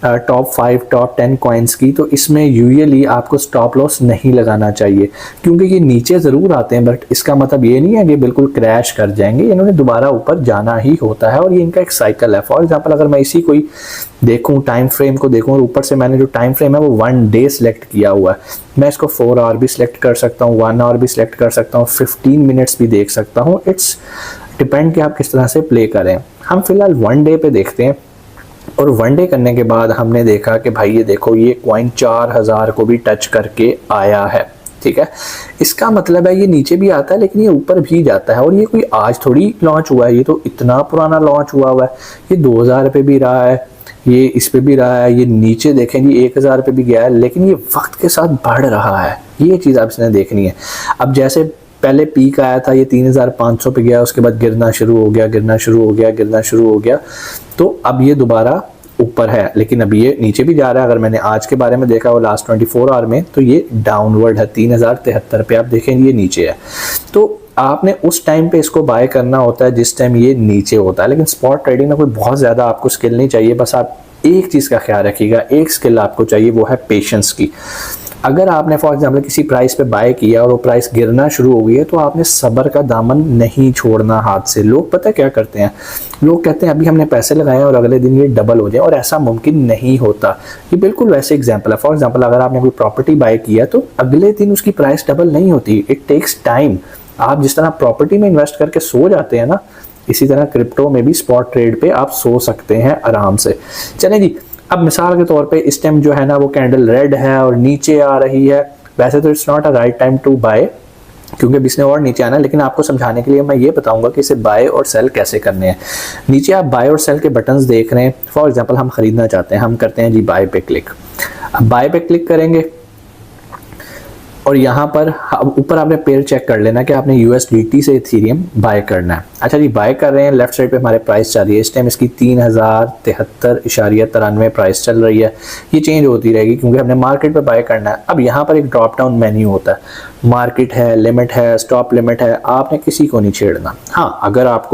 टॉप 5 टॉप 10 कॉइन्स की, तो इसमें यूजुअली आपको स्टॉप लॉस नहीं लगाना चाहिए, क्योंकि ये नीचे ज़रूर आते हैं बट इसका मतलब ये नहीं है कि बिल्कुल क्रैश कर जाएंगे, इन्होंने दोबारा ऊपर जाना ही होता है और ये इनका एक साइकिल है। फॉर एग्जांपल अगर मैं इसी कोई देखूं, टाइम फ्रेम को देखूं और ऊपर से मैंने जो टाइम फ्रेम है वो 1 डे सेलेक्ट किया हुआ है, मैं इसको 4 आवर भी सिलेक्ट कर सकता हूँ, 1 आवर भी सिलेक्ट कर सकता हूँ, 15 मिनट्स भी देख सकता हूँ। इट्स डिपेंड कि आप किस तरह से प्ले करें। हम फिलहाल 1 डे पे देखते हैं, और 1 डे करने के बाद हमने देखा कि भाई ये देखो ये कॉइन 4000 को भी टच करके आया है, ठीक है। इसका मतलब है ये नीचे भी आता है लेकिन ये ऊपर भी जाता है, और ये कोई आज थोड़ी लॉन्च हुआ है, ये तो इतना पुराना लॉन्च हुआ है। ये 2000 पे भी रहा है, ये इस पे भी रहा है, ये नीचे देखें जी 1000 पे भी गया है, लेकिन ये वक्त के साथ बढ़ रहा है। ये चीज़ आप इसने देखनी है। अब जैसे पहले पीक आया था, ये 3500 पे गया, उसके बाद गिरना शुरू हो गया, गिरना शुरू हो गया, गिरना शुरू हो गया, तो अब ये दोबारा ऊपर है, लेकिन अभी ये नीचे भी जा रहा है। अगर मैंने आज के बारे में देखा वो लास्ट 24 आवर में, तो ये डाउनवर्ड है, 3073 पे आप देखें ये नीचे है। तो आपने उस टाइम पे इसको बाय करना होता है जिस टाइम ये नीचे होता है। लेकिन स्पॉट ट्रेडिंग में कोई बहुत ज़्यादा आपको स्किल नहीं चाहिए, बस आप एक चीज़ का ख्याल रखिएगा, एक स्किल आपको चाहिए, वो है पेशेंस की। अगर आपने फॉर एग्जांपल किसी प्राइस पे बाय किया और वो प्राइस गिरना शुरू हो गई है, तो आपने सब्र का दामन नहीं छोड़ना हाथ से। लोग पता क्या करते हैं, लोग कहते हैं अभी हमने पैसे लगाए और अगले दिन ये डबल हो जाए, और ऐसा मुमकिन नहीं होता। ये बिल्कुल वैसे एग्जाम्पल है। फॉर एग्जाम्पल अगर आपने कोई प्रॉपर्टी बाय किया तो अगले दिन उसकी प्राइस डबल नहीं होती, इट टेक्स टाइम। आप जिस तरह प्रॉपर्टी में इन्वेस्ट करके सो जाते हैं ना, इसी तरह क्रिप्टो में भी स्पॉट ट्रेड पे आप सो सकते हैं आराम से। चलें जी, अब मिसाल के तौर पे इस टाइम जो है ना वो कैंडल रेड है और नीचे आ रही है। वैसे तो it's not a right time to buy, क्योंकि अब इसने और नीचे आना है, लेकिन आपको समझाने के लिए मैं ये बताऊंगा कि इसे बाय और सेल कैसे करने हैं। नीचे आप बाय और सेल के बटन्स देख रहे हैं। फॉर एग्जांपल हम खरीदना चाहते हैं, हम करते हैं जी बाय पे क्लिक। अब बाय पे क्लिक करेंगे और यहाँ पर ऊपर आपने पेयर चेक कर लेना कि आपने USDT से इथेरियम बाय करना है। अच्छा जी, बाय कर रहे हैं। लेफ्ट साइड पे हमारे प्राइस चल रही है, इस टाइम इसकी 3073.93 प्राइस चल रही है। ये चेंज होती रहेगी क्योंकि हमने मार्केट पे बाय करना है। अब यहाँ पर एक ड्रॉप डाउन मेन्यू होता है, मार्केट है, लिमिट है, स्टॉप लिमिट है, आपने किसी को नहीं छेड़ना। हाँ, अगर आप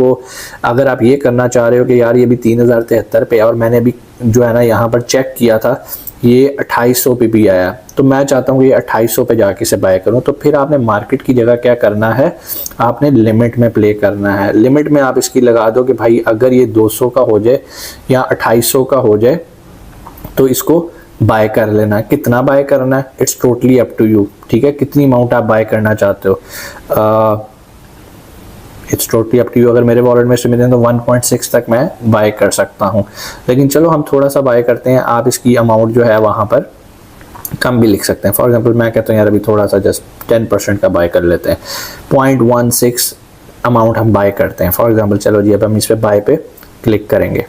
ये करना चाह रहे हो कि यार ये भी 3073 पे है और मैंने अभी जो है ना यहाँ पर चेक किया था ये 2800 पे भी आया, तो मैं चाहता हूँ कि ये 2800 पे जाके से बाय करूँ, तो फिर आपने मार्केट की जगह क्या करना है, आपने लिमिट में प्ले करना है। लिमिट में आप इसकी लगा दो कि भाई अगर ये 200 का हो जाए या 2800 का हो जाए तो इसको बाय कर लेना। कितना बाय करना है, it's totally up to you. ठीक है, कितनी अमाउंट आप बाय करना चाहते हो, it's totally up to you. अगर मेरे वॉलेट में से मिले तो 1.6 तक मैं बाय कर सकता हूँ, लेकिन चलो हम थोड़ा सा बाय करते हैं। आप इसकी अमाउंट जो है वहाँ पर कम भी लिख सकते हैं। फॉर एग्जांपल मैं कहता हूँ यार अभी थोड़ा सा जस्ट 10% का बाय कर लेते हैं, 0.16 अमाउंट हम बाय करते हैं फॉर एग्जांपल। चलो जी, अब हम इस पे बाय पे क्लिक करेंगे।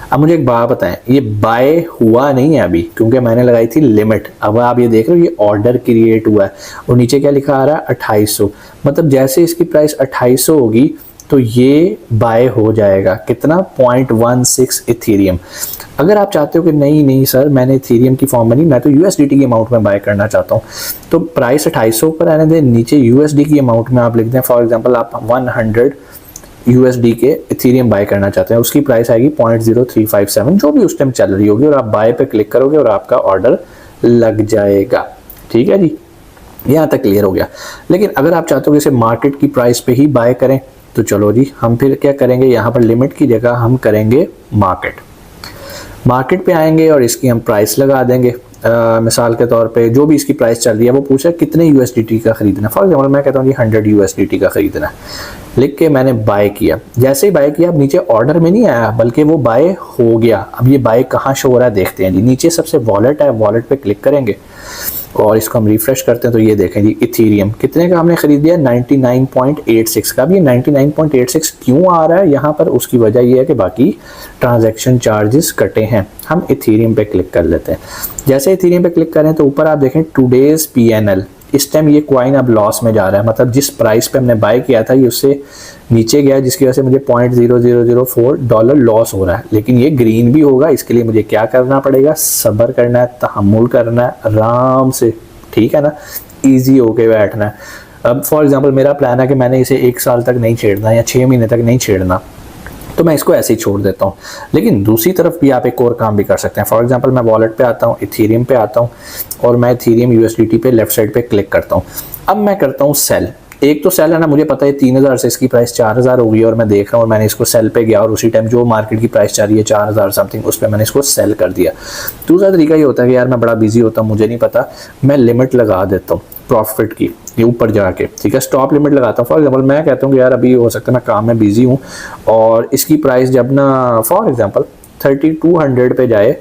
अब मुझे एक बात बताएं, ये बाय हुआ नहीं है अभी क्योंकि मैंने लगाई थी लिमिट। अब आप ये देख रहे हो ये ऑर्डर क्रिएट हुआ है और नीचे क्या लिखा आ रहा है 2800, मतलब जैसे इसकी प्राइस 2800 होगी तो ये बाय हो जाएगा। कितना, 0.16 इथेरियम। अगर आप चाहते हो कि नहीं सर मैंने इथेरियम की फॉर्म में नहीं, मैं तो USDT की अमाउंट में बाय करना चाहता हूँ, तो प्राइस 2800 पर आने दें, नीचे USD की अमाउंट में आप लिख दें। फॉर एग्जांपल आप 100 USD के इथेरियम बाय करना चाहते हैं, उसकी प्राइस आएगी 0.0357 जो भी उस टाइम चल रही होगी, और आप बाय पे क्लिक करोगे और आपका ऑर्डर लग जाएगा। ठीक है जी, यहाँ तक क्लियर हो गया। लेकिन अगर आप चाहते हो कि इसे मार्केट की प्राइस पे ही बाय करें तो चलो जी, हम फिर क्या करेंगे, यहाँ पर लिमिट की जगह हम करेंगे मार्केट पे आएंगे और इसकी हम प्राइस लगा देंगे। मिसाल के तौर पे जो भी इसकी प्राइस चल रही है वो पूछा कितने USDT का खरीदना है। फॉर एग्जांपल मैं कहता हूँ जी 100 USDT का खरीदना है, लिख के मैंने बाय किया। जैसे ही बाय किया, अब नीचे ऑर्डर में नहीं आया बल्कि वो बाय हो गया। अब ये बाय कहाँ शो हो रहा है देखते हैं जी, नीचे सबसे वॉलेट है, वॉलेट पे क्लिक करेंगे और इसको हम रिफ्रेश करते हैं तो ये देखें जी इथेरियम कितने का हमने खरीद लिया, 99.86 का। अब ये 99.86 क्यों आ रहा है यहाँ पर, उसकी वजह ये है कि बाकी ट्रांजैक्शन चार्जेस कटे हैं। हम इथेरियम पे क्लिक कर लेते हैं। जैसे इथेरियम पे क्लिक करें तो ऊपर आप देखें टुडेज PNL, इस टाइम ये कॉइन अब लॉस में जा रहा है, मतलब जिस प्राइस पे हमने बाय किया था ये उससे नीचे गया, जिसकी वजह से मुझे $0.0004 लॉस हो रहा है। लेकिन ये ग्रीन भी होगा, इसके लिए मुझे क्या करना पड़ेगा, सब्र करना है, तहम्मुल करना है, आराम से, ठीक है ना, ईजी होके बैठना है। अब फॉर एग्जांपल मेरा प्लान है कि मैंने इसे 1 साल तक नहीं छेड़ना या 6 महीने तक नहीं छेड़ना, तो मैं इसको ऐसे ही छोड़ देता हूँ। लेकिन दूसरी तरफ भी आप एक और काम भी कर सकते हैं। फॉर एग्जांपल मैं वॉलेट पे आता हूँ, इथेरियम पे आता हूँ और मैं इथेरियम USDT पे लेफ्ट साइड पे क्लिक करता हूँ। अब मैं करता हूँ सेल। एक तो सेल है ना, मुझे पता है 3000 से इसकी प्राइस 4000 हो गई और मैं देख रहा हूँ और मैंने इसको सेल पे गया और उसी टाइम जो मार्केट की प्राइस चल रही है 4000 समथिंग, उस पर मैंने इसको सेल कर दिया। दूसरा तरीका ये होता है कि यार मैं बड़ा बिजी होता हूँ, मुझे नहीं पता, मैं लिमिट लगा देता हूँ प्रॉफिट की, ये ऊपर जाके, ठीक है, स्टॉप लिमिट लगाता हूँ। फॉर एग्जांपल मैं कहता हूँ कि यार अभी हो सकता है मैं काम में बिजी हूँ और इसकी प्राइस जब ना फॉर एग्जांपल 3200 पे जाए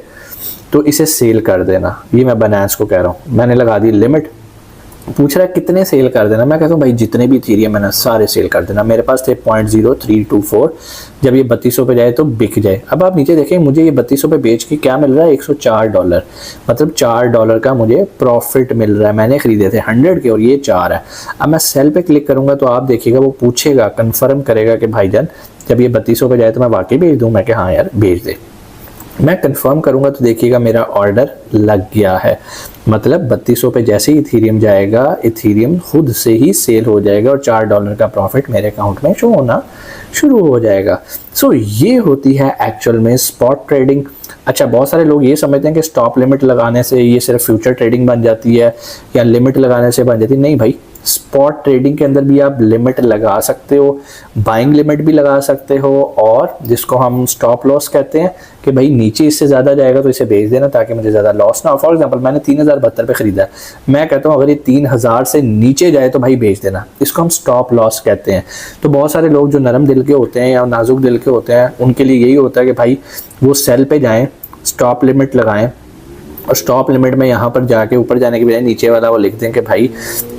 तो इसे सेल कर देना। ये मैं बाइनेंस को कह रहा हूँ, मैंने लगा दी लिमिट। पूछ रहा है कितने सेल कर देना, मैं कहता हूँ भाई जितने भी इथेरियम है ना सारे सेल कर देना। मेरे पास थे 0.0324, जब ये 3200 पे जाए तो बिक जाए। अब आप नीचे देखें, मुझे ये 3200 पे बेच के क्या मिल रहा है, $104, मतलब $4 का मुझे प्रॉफिट मिल रहा है। मैंने खरीदे थे 100 के और ये 4 है। अब मैं सेल पे क्लिक करूंगा तो आप देखिएगा वो पूछेगा, कंफर्म करेगा कि भाईजान जब ये 3200 पे जाए तो मैं वाकई भेज दूँ। मैं कि हाँ यार भेज दे। मैं कंफर्म करूंगा तो देखिएगा मेरा ऑर्डर लग गया है, मतलब 3200 पे जैसे ही इथेरियम जाएगा, इथेरियम खुद से ही सेल हो जाएगा और $4 का प्रॉफिट मेरे अकाउंट में शो होना शुरू हो जाएगा। सो ये होती है एक्चुअल में स्पॉट ट्रेडिंग। अच्छा, बहुत सारे लोग ये समझते हैं कि स्टॉप लिमिट लगाने से ये सिर्फ फ्यूचर ट्रेडिंग बन जाती है या लिमिट लगाने से बन जाती है। नहीं भाई, स्पॉट ट्रेडिंग के अंदर भी आप लिमिट लगा सकते हो, बाइंग लिमिट भी लगा सकते हो, और जिसको हम स्टॉप लॉस कहते हैं कि भाई नीचे इससे ज़्यादा जाएगा तो इसे बेच देना ताकि मुझे ज़्यादा लॉस ना हो। फॉर एग्जांपल मैंने 3072 पे ख़रीदा है, मैं कहता हूँ अगर ये 3000 से नीचे जाए तो भाई बेच देना, इसको हम स्टॉप लॉस कहते हैं। तो बहुत सारे लोग जो नरम दिल के होते हैं या नाजुक दिल के होते हैं उनके लिए यही होता है कि भाई वो सेल पे जाएँ, स्टॉप लिमिट लगाएं, और स्टॉप लिमिट में यहाँ पर जाके ऊपर जाने के बजाय नीचे वाला वो लिख दें कि भाई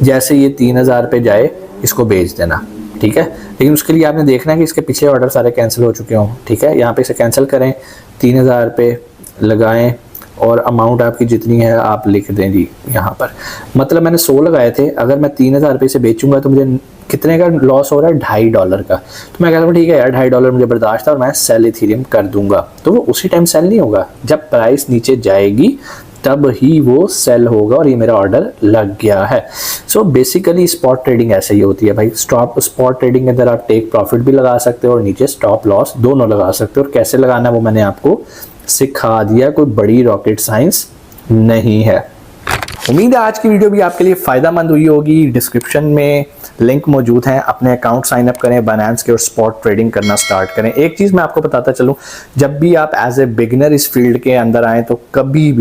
जैसे ये 3000 पे जाए इसको बेच देना, ठीक है। लेकिन उसके लिए आपने देखना है कि इसके पिछले ऑर्डर सारे कैंसिल हो चुके हों, ठीक है। यहाँ पे इसे कैंसिल करें, 3000 पे लगाएं और अमाउंट आपकी जितनी है आप लिख दें जी यहाँ पर। मतलब मैंने 100 लगाए थे, अगर मैं 3000 पे इसे बेचूंगा तो मुझे कितने का लॉस हो रहा है, $2.5 का। तो मैं कहता हूँ ठीक है यार, $2.5 मुझे बर्दाश्त है और मैं सेल इथेरियम कर दूंगा। तो वो उसी टाइम सेल नहीं होगा, जब प्राइस नीचे जाएगी तब ही वो सेल होगा और ये मेरा ऑर्डर लग गया है। सो बेसिकली स्पॉट ट्रेडिंग ऐसे ही होती है भाई। स्पॉट ट्रेडिंग के अंदर आप टेक प्रॉफिट भी लगा सकते हो और नीचे स्टॉप लॉस दोनों लगा सकते हो, और कैसे लगाना है वो मैंने आपको सिखा दिया, कोई बड़ी रॉकेट साइंस नहीं है। उम्मीद है आज की वीडियो भी आपके लिए फ़ायदेमंद हुई होगी। डिस्क्रिप्शन में लिंक मौजूद हैं, अपने अकाउंट साइन अप करें बाइनेंस के और स्पॉट ट्रेडिंग करना स्टार्ट करें। एक चीज़ मैं आपको बताता चलूं, जब भी आप एज ए बिगिनर इस फील्ड के अंदर आएँ तो कभी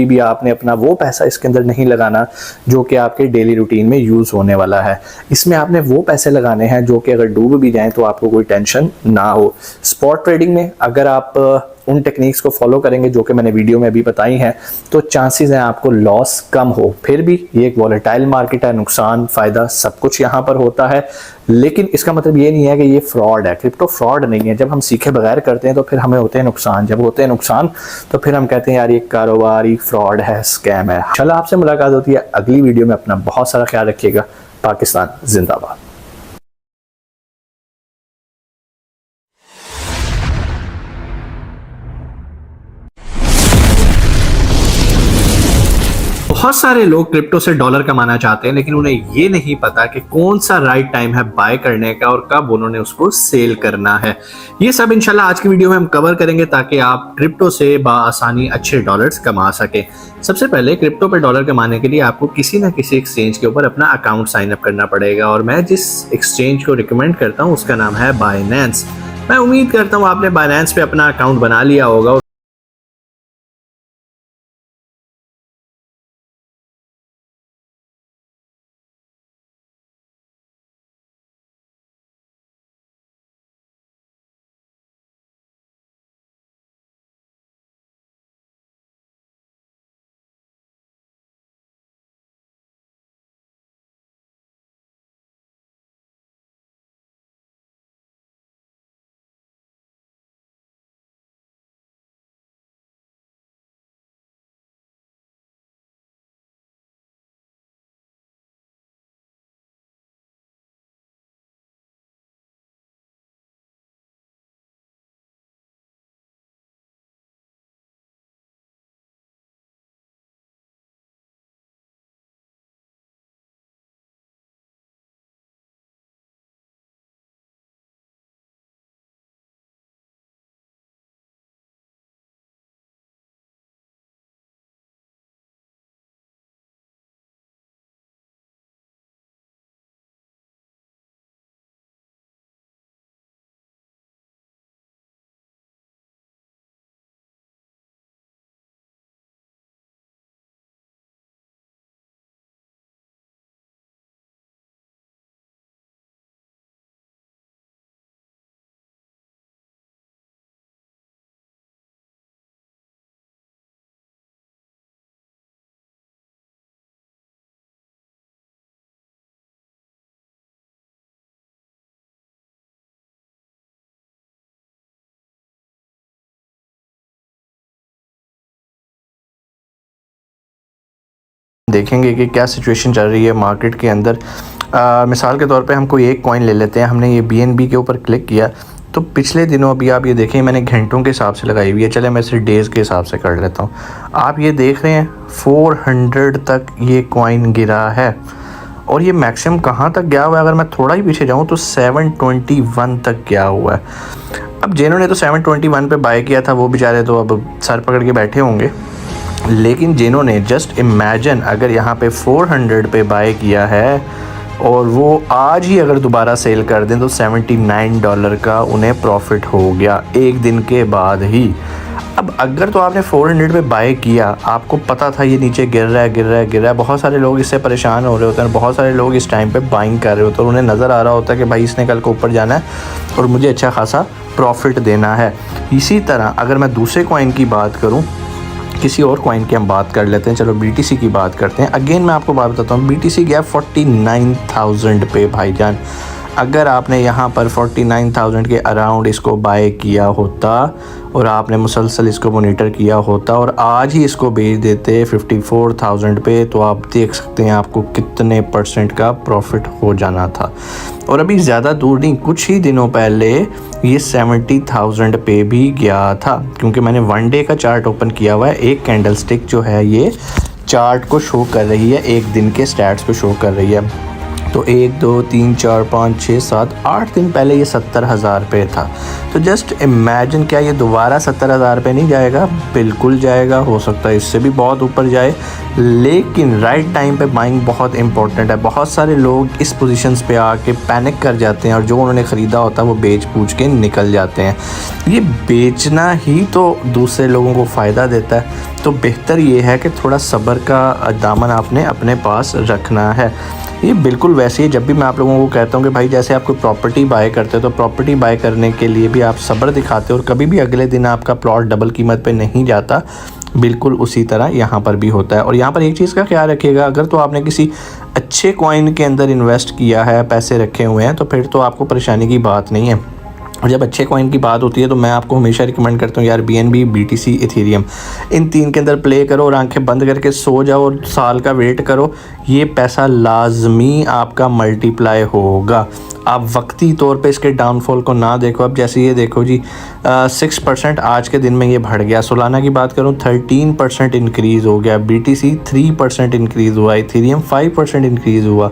भी आपने अपना वो पैसा इसके अंदर नहीं लगाना जो कि आपके डेली रूटीन में यूज़ होने वाला है। इसमें आपने वो पैसे लगाने हैं जो कि अगर डूब भी जाएँ तो आपको कोई टेंशन ना हो। स्पॉट ट्रेडिंग में अगर आप उन टेक्निक्स को फॉलो करेंगे जो कि मैंने वीडियो में अभी बताई हैं तो चांसेस हैं आपको लॉस कम हो। फिर भी ये एक वॉलेटाइल मार्केट है, नुकसान फ़ायदा सब कुछ यहाँ पर होता है, लेकिन इसका मतलब ये नहीं है कि ये फ्रॉड है। क्रिप्टो फ्रॉड नहीं है। जब हम सीखे बगैर करते हैं तो फिर हमें होते हैं नुकसान, जब होते हैं नुकसान तो फिर हम कहते हैं यार ये कारोबारी फ्रॉड है, स्कैम है। चलो आपसे मुलाकात होती है अगली वीडियो में। अपना बहुत सारा ख्याल रखिएगा। पाकिस्तान जिंदाबाद। बहुत सारे लोग क्रिप्टो से डॉलर कमाना चाहते हैं, लेकिन उन्हें ये नहीं पता कि कौन सा राइट टाइम है बाय करने का और कब उन्होंने उसको सेल करना है। ये सब इंशाल्लाह आज की वीडियो में हम कवर करेंगे ताकि आप क्रिप्टो से बाआसानी अच्छे डॉलर्स कमा सकें। सबसे पहले क्रिप्टो पे डॉलर कमाने के लिए आपको किसी ना किसी एक्सचेंज के ऊपर अपना अकाउंट साइन अप करना पड़ेगा, और मैं जिस एक्सचेंज को रिकमेंड करता हूँ उसका नाम है बाइनेंस। मैं उम्मीद करता हूँ आपने बाइनेंस पे अपना अकाउंट बना लिया होगा। देखेंगे कि क्या सिचुएशन चल रही है मार्केट के अंदर। मिसाल के तौर पे हम कोई एक कॉइन ले लेते हैं। हमने ये BNB के ऊपर क्लिक किया तो पिछले दिनों अभी आप ये देखें मैंने घंटों के हिसाब से लगाई हुई है। चले मैं सिर्फ डेज़ के हिसाब से कर लेता हूँ। आप ये देख रहे हैं 400 तक ये कॉइन गिरा है और ये मैक्सिमम कहाँ तक गया हुआ है, अगर मैं थोड़ा ही पीछे जाऊँ तो 721 तक गया हुआ है। अब जिन्होंने तो 721 पे बाय किया था वो बेचारे तो अब सर पकड़ के बैठे होंगे, लेकिन जिन्होंने जस्ट इमेजिन अगर यहाँ पे 400 पे बाय किया है और वो आज ही अगर दोबारा सेल कर दें तो $79 का उन्हें प्रॉफिट हो गया एक दिन के बाद ही। अब अगर तो आपने 400 पे बाय किया, आपको पता था ये नीचे गिर रहा है, बहुत सारे लोग इससे परेशान हो रहे होते हैं, बहुत सारे लोग इस टाइम पे बाइंग कर रहे होते हैं, उन्हें नज़र आ रहा होता है कि भाई इसने कल को ऊपर जाना है और मुझे अच्छा खासा प्रॉफिट देना है। इसी तरह अगर मैं दूसरे कॉइन की बात करूँ, किसी और कॉइन की हम बात कर लेते हैं, चलो BTC की बात करते हैं। अगेन मैं आपको बात बताता हूँ, BTC गया 49,000 पे भाईजान। अगर आपने यहाँ पर 49,000 के अराउंड इसको बाय किया होता और आपने मुसलसल इसको मोनीटर किया होता और आज ही इसको बेच देते 54,000 पे, तो आप देख सकते हैं आपको कितने % का प्रॉफिट हो जाना था। और अभी ज़्यादा दूर नहीं, कुछ ही दिनों पहले ये 70,000 पे भी गया था, क्योंकि मैंने 1 डे का चार्ट ओपन किया हुआ है। एक कैंडल स्टिक जो है ये चार्ट को शो कर रही है, एक दिन के स्टैट्स को शो कर रही है। तो 1 2 3 4 5 6 7 8 दिन पहले ये 70,000 पे था। तो जस्ट इमेजिन, क्या ये दोबारा 70,000 पे नहीं जाएगा? बिल्कुल जाएगा, हो सकता है इससे भी बहुत ऊपर जाए, लेकिन राइट टाइम पे बाइंग बहुत इंपॉर्टेंट है। बहुत सारे लोग इस पोजीशंस पे आके पैनिक कर जाते हैं और जो उन्होंने ख़रीदा होता है वो बेच पूछ के निकल जाते हैं। ये बेचना ही तो दूसरे लोगों को फ़ायदा देता है, तो बेहतर ये है कि थोड़ा सब्र का दामन आपने अपने पास रखना है। ये बिल्कुल वैसे ही जब भी मैं आप लोगों को कहता हूँ कि भाई जैसे आप कोई प्रॉपर्टी बाय करते हो तो प्रॉपर्टी बाय करने के लिए भी आप सब्र दिखाते हो और कभी भी अगले दिन आपका प्लॉट डबल कीमत पे नहीं जाता, बिल्कुल उसी तरह यहाँ पर भी होता है। और यहाँ पर एक चीज़ का ख्याल रखिएगा, अगर तो आपने किसी अच्छे कॉइन के अंदर इन्वेस्ट किया है, पैसे रखे हुए हैं, तो फिर तो आपको परेशानी की बात नहीं है। और जब अच्छे कॉइन की बात होती है तो मैं आपको हमेशा रिकमेंड करता हूँ यार, BNB, BTC, इथेरियम, इन 3 के अंदर प्ले करो और आंखें बंद करके सो जाओ और साल का वेट करो। ये पैसा लाजमी आपका मल्टीप्लाई होगा। आप वक्ती तौर पे इसके डाउनफॉल को ना देखो। अब जैसे ये देखो जी 6% आज के दिन में ये बढ़ गया। सोलाना की बात करूँ 13% इंक्रीज़ हो गया, BTC 3% इंक्रीज़ हुआ, इथेरियम 5% इंक्रीज़ हुआ।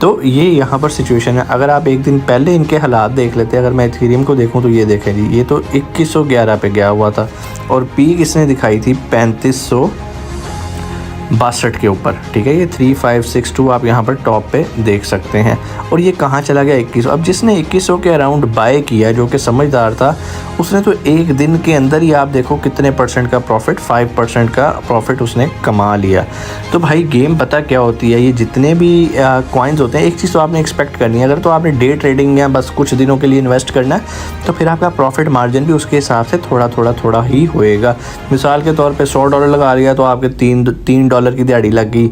तो ये यहाँ पर सिचुएशन है। अगर आप एक दिन पहले इनके हालात देख लेते हैं, अगर मैं इथेरियम को देखूँ तो ये देखें जी, ये तो 2111 पे गया हुआ था और पीक इसने दिखाई थी 3562 के ऊपर, ठीक है। ये 3562 आप यहाँ पर टॉप पे देख सकते हैं। और ये कहाँ चला गया? 2100। अब जिसने 2100 के अराउंड बाय किया, जो कि समझदार था, उसने तो एक दिन के अंदर ही आप देखो कितने % का प्रॉफिट, 5% का प्रॉफिट उसने कमा लिया। तो भाई गेम पता क्या होती है, ये जितने भी कॉइन्स होते हैं, एक चीज़ तो आपने एक्सपेक्ट करनी है, अगर तो आपने डे ट्रेडिंग या बस कुछ दिनों के लिए इन्वेस्ट करना है तो फिर आपका प्रॉफिट मार्जिन भी उसके हिसाब से थोड़ा ही होएगा। मिसाल के तौर पर $100 लगा लिया तो आपके $3 की दिहाड़ी लग गई,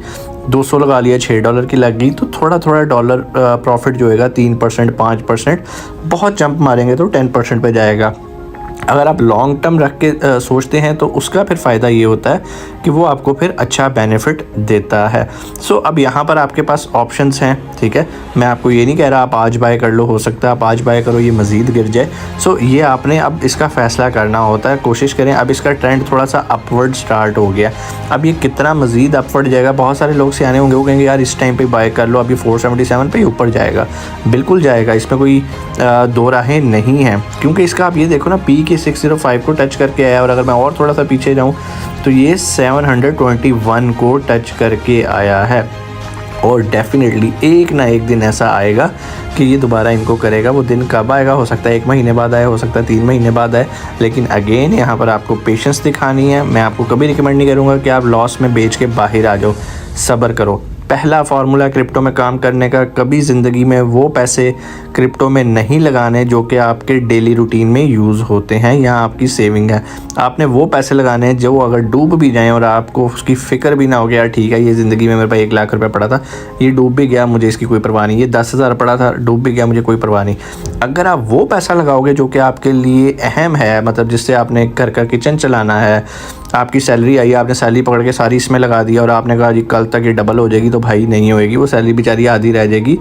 200 लगा लिया $6 की लग गई, तो थोड़ा डॉलर प्रॉफिट जो होएगा 3% 5%, बहुत जंप मारेंगे तो 10% पे जाएगा। अगर आप लॉन्ग टर्म रख के सोचते हैं तो उसका फिर फ़ायदा ये होता है कि वो आपको फिर अच्छा बेनिफिट देता है। सो अब यहाँ पर आपके पास ऑप्शंस हैं, ठीक है। मैं आपको ये नहीं कह रहा आप आज बाय कर लो, हो सकता है आप आज बाय करो ये मज़ीद गिर जाए। सो ये आपने अब इसका फ़ैसला करना होता है। कोशिश करें, अब इसका ट्रेंड थोड़ा सा अपवर्ड स्टार्ट हो गया, अब ये कितना मज़ीद अपवर्ड जाएगा। बहुत सारे लोग सियाने होंगे, वो कहेंगे यार इस टाइम पर बाय कर लो, अभी 477 पे ऊपर जाएगा। बिल्कुल जाएगा, इसमें कोई दो राहें नहीं हैं, क्योंकि इसका आप ये देखो ना, पी के 605 को टच करके आया, और अगर मैं और थोड़ा सा पीछे जाऊं तो ये 721 को टच करके आया है। और डेफिनेटली एक ना एक दिन ऐसा आएगा कि ये दोबारा इनको करेगा। वो दिन कब आएगा? हो सकता है 1 महीने बाद आए, हो सकता है 3 महीने बाद आए, लेकिन अगेन यहाँ पर आपको पेशेंस दिखानी है। मैं आपको कभी रिकमेंड नहीं करूँगा कि आप लॉस में बेच के बाहर आ जाओ, सब्र करो। पहला फार्मूला क्रिप्टो में काम करने का, कभी ज़िंदगी में वो पैसे क्रिप्टो में नहीं लगाने जो कि आपके डेली रूटीन में यूज़ होते हैं या आपकी सेविंग है। आपने वो पैसे लगाने हैं जो अगर डूब भी जाएं और आपको उसकी फ़िक्र भी ना हो गया, ठीक है ये ज़िंदगी में मेरे पास 1 लाख रुपए पड़ा था, ये डूब भी गया, मुझे इसकी कोई परवाह नहीं। ये 10,000 पड़ा था, डूब भी गया, मुझे कोई परवाह नहीं। अगर आप वो पैसा लगाओगे जो कि आपके लिए अहम है, मतलब जिससे आपने घर का किचन चलाना है, आपकी सैलरी आई, आपने सैलरी पकड़ के सारी इसमें लगा दिया और आपने कहा जी कल तक ये डबल हो जाएगी, तो भाई नहीं होएगी। वो सैलरी बेचारी आधी रह जाएगी,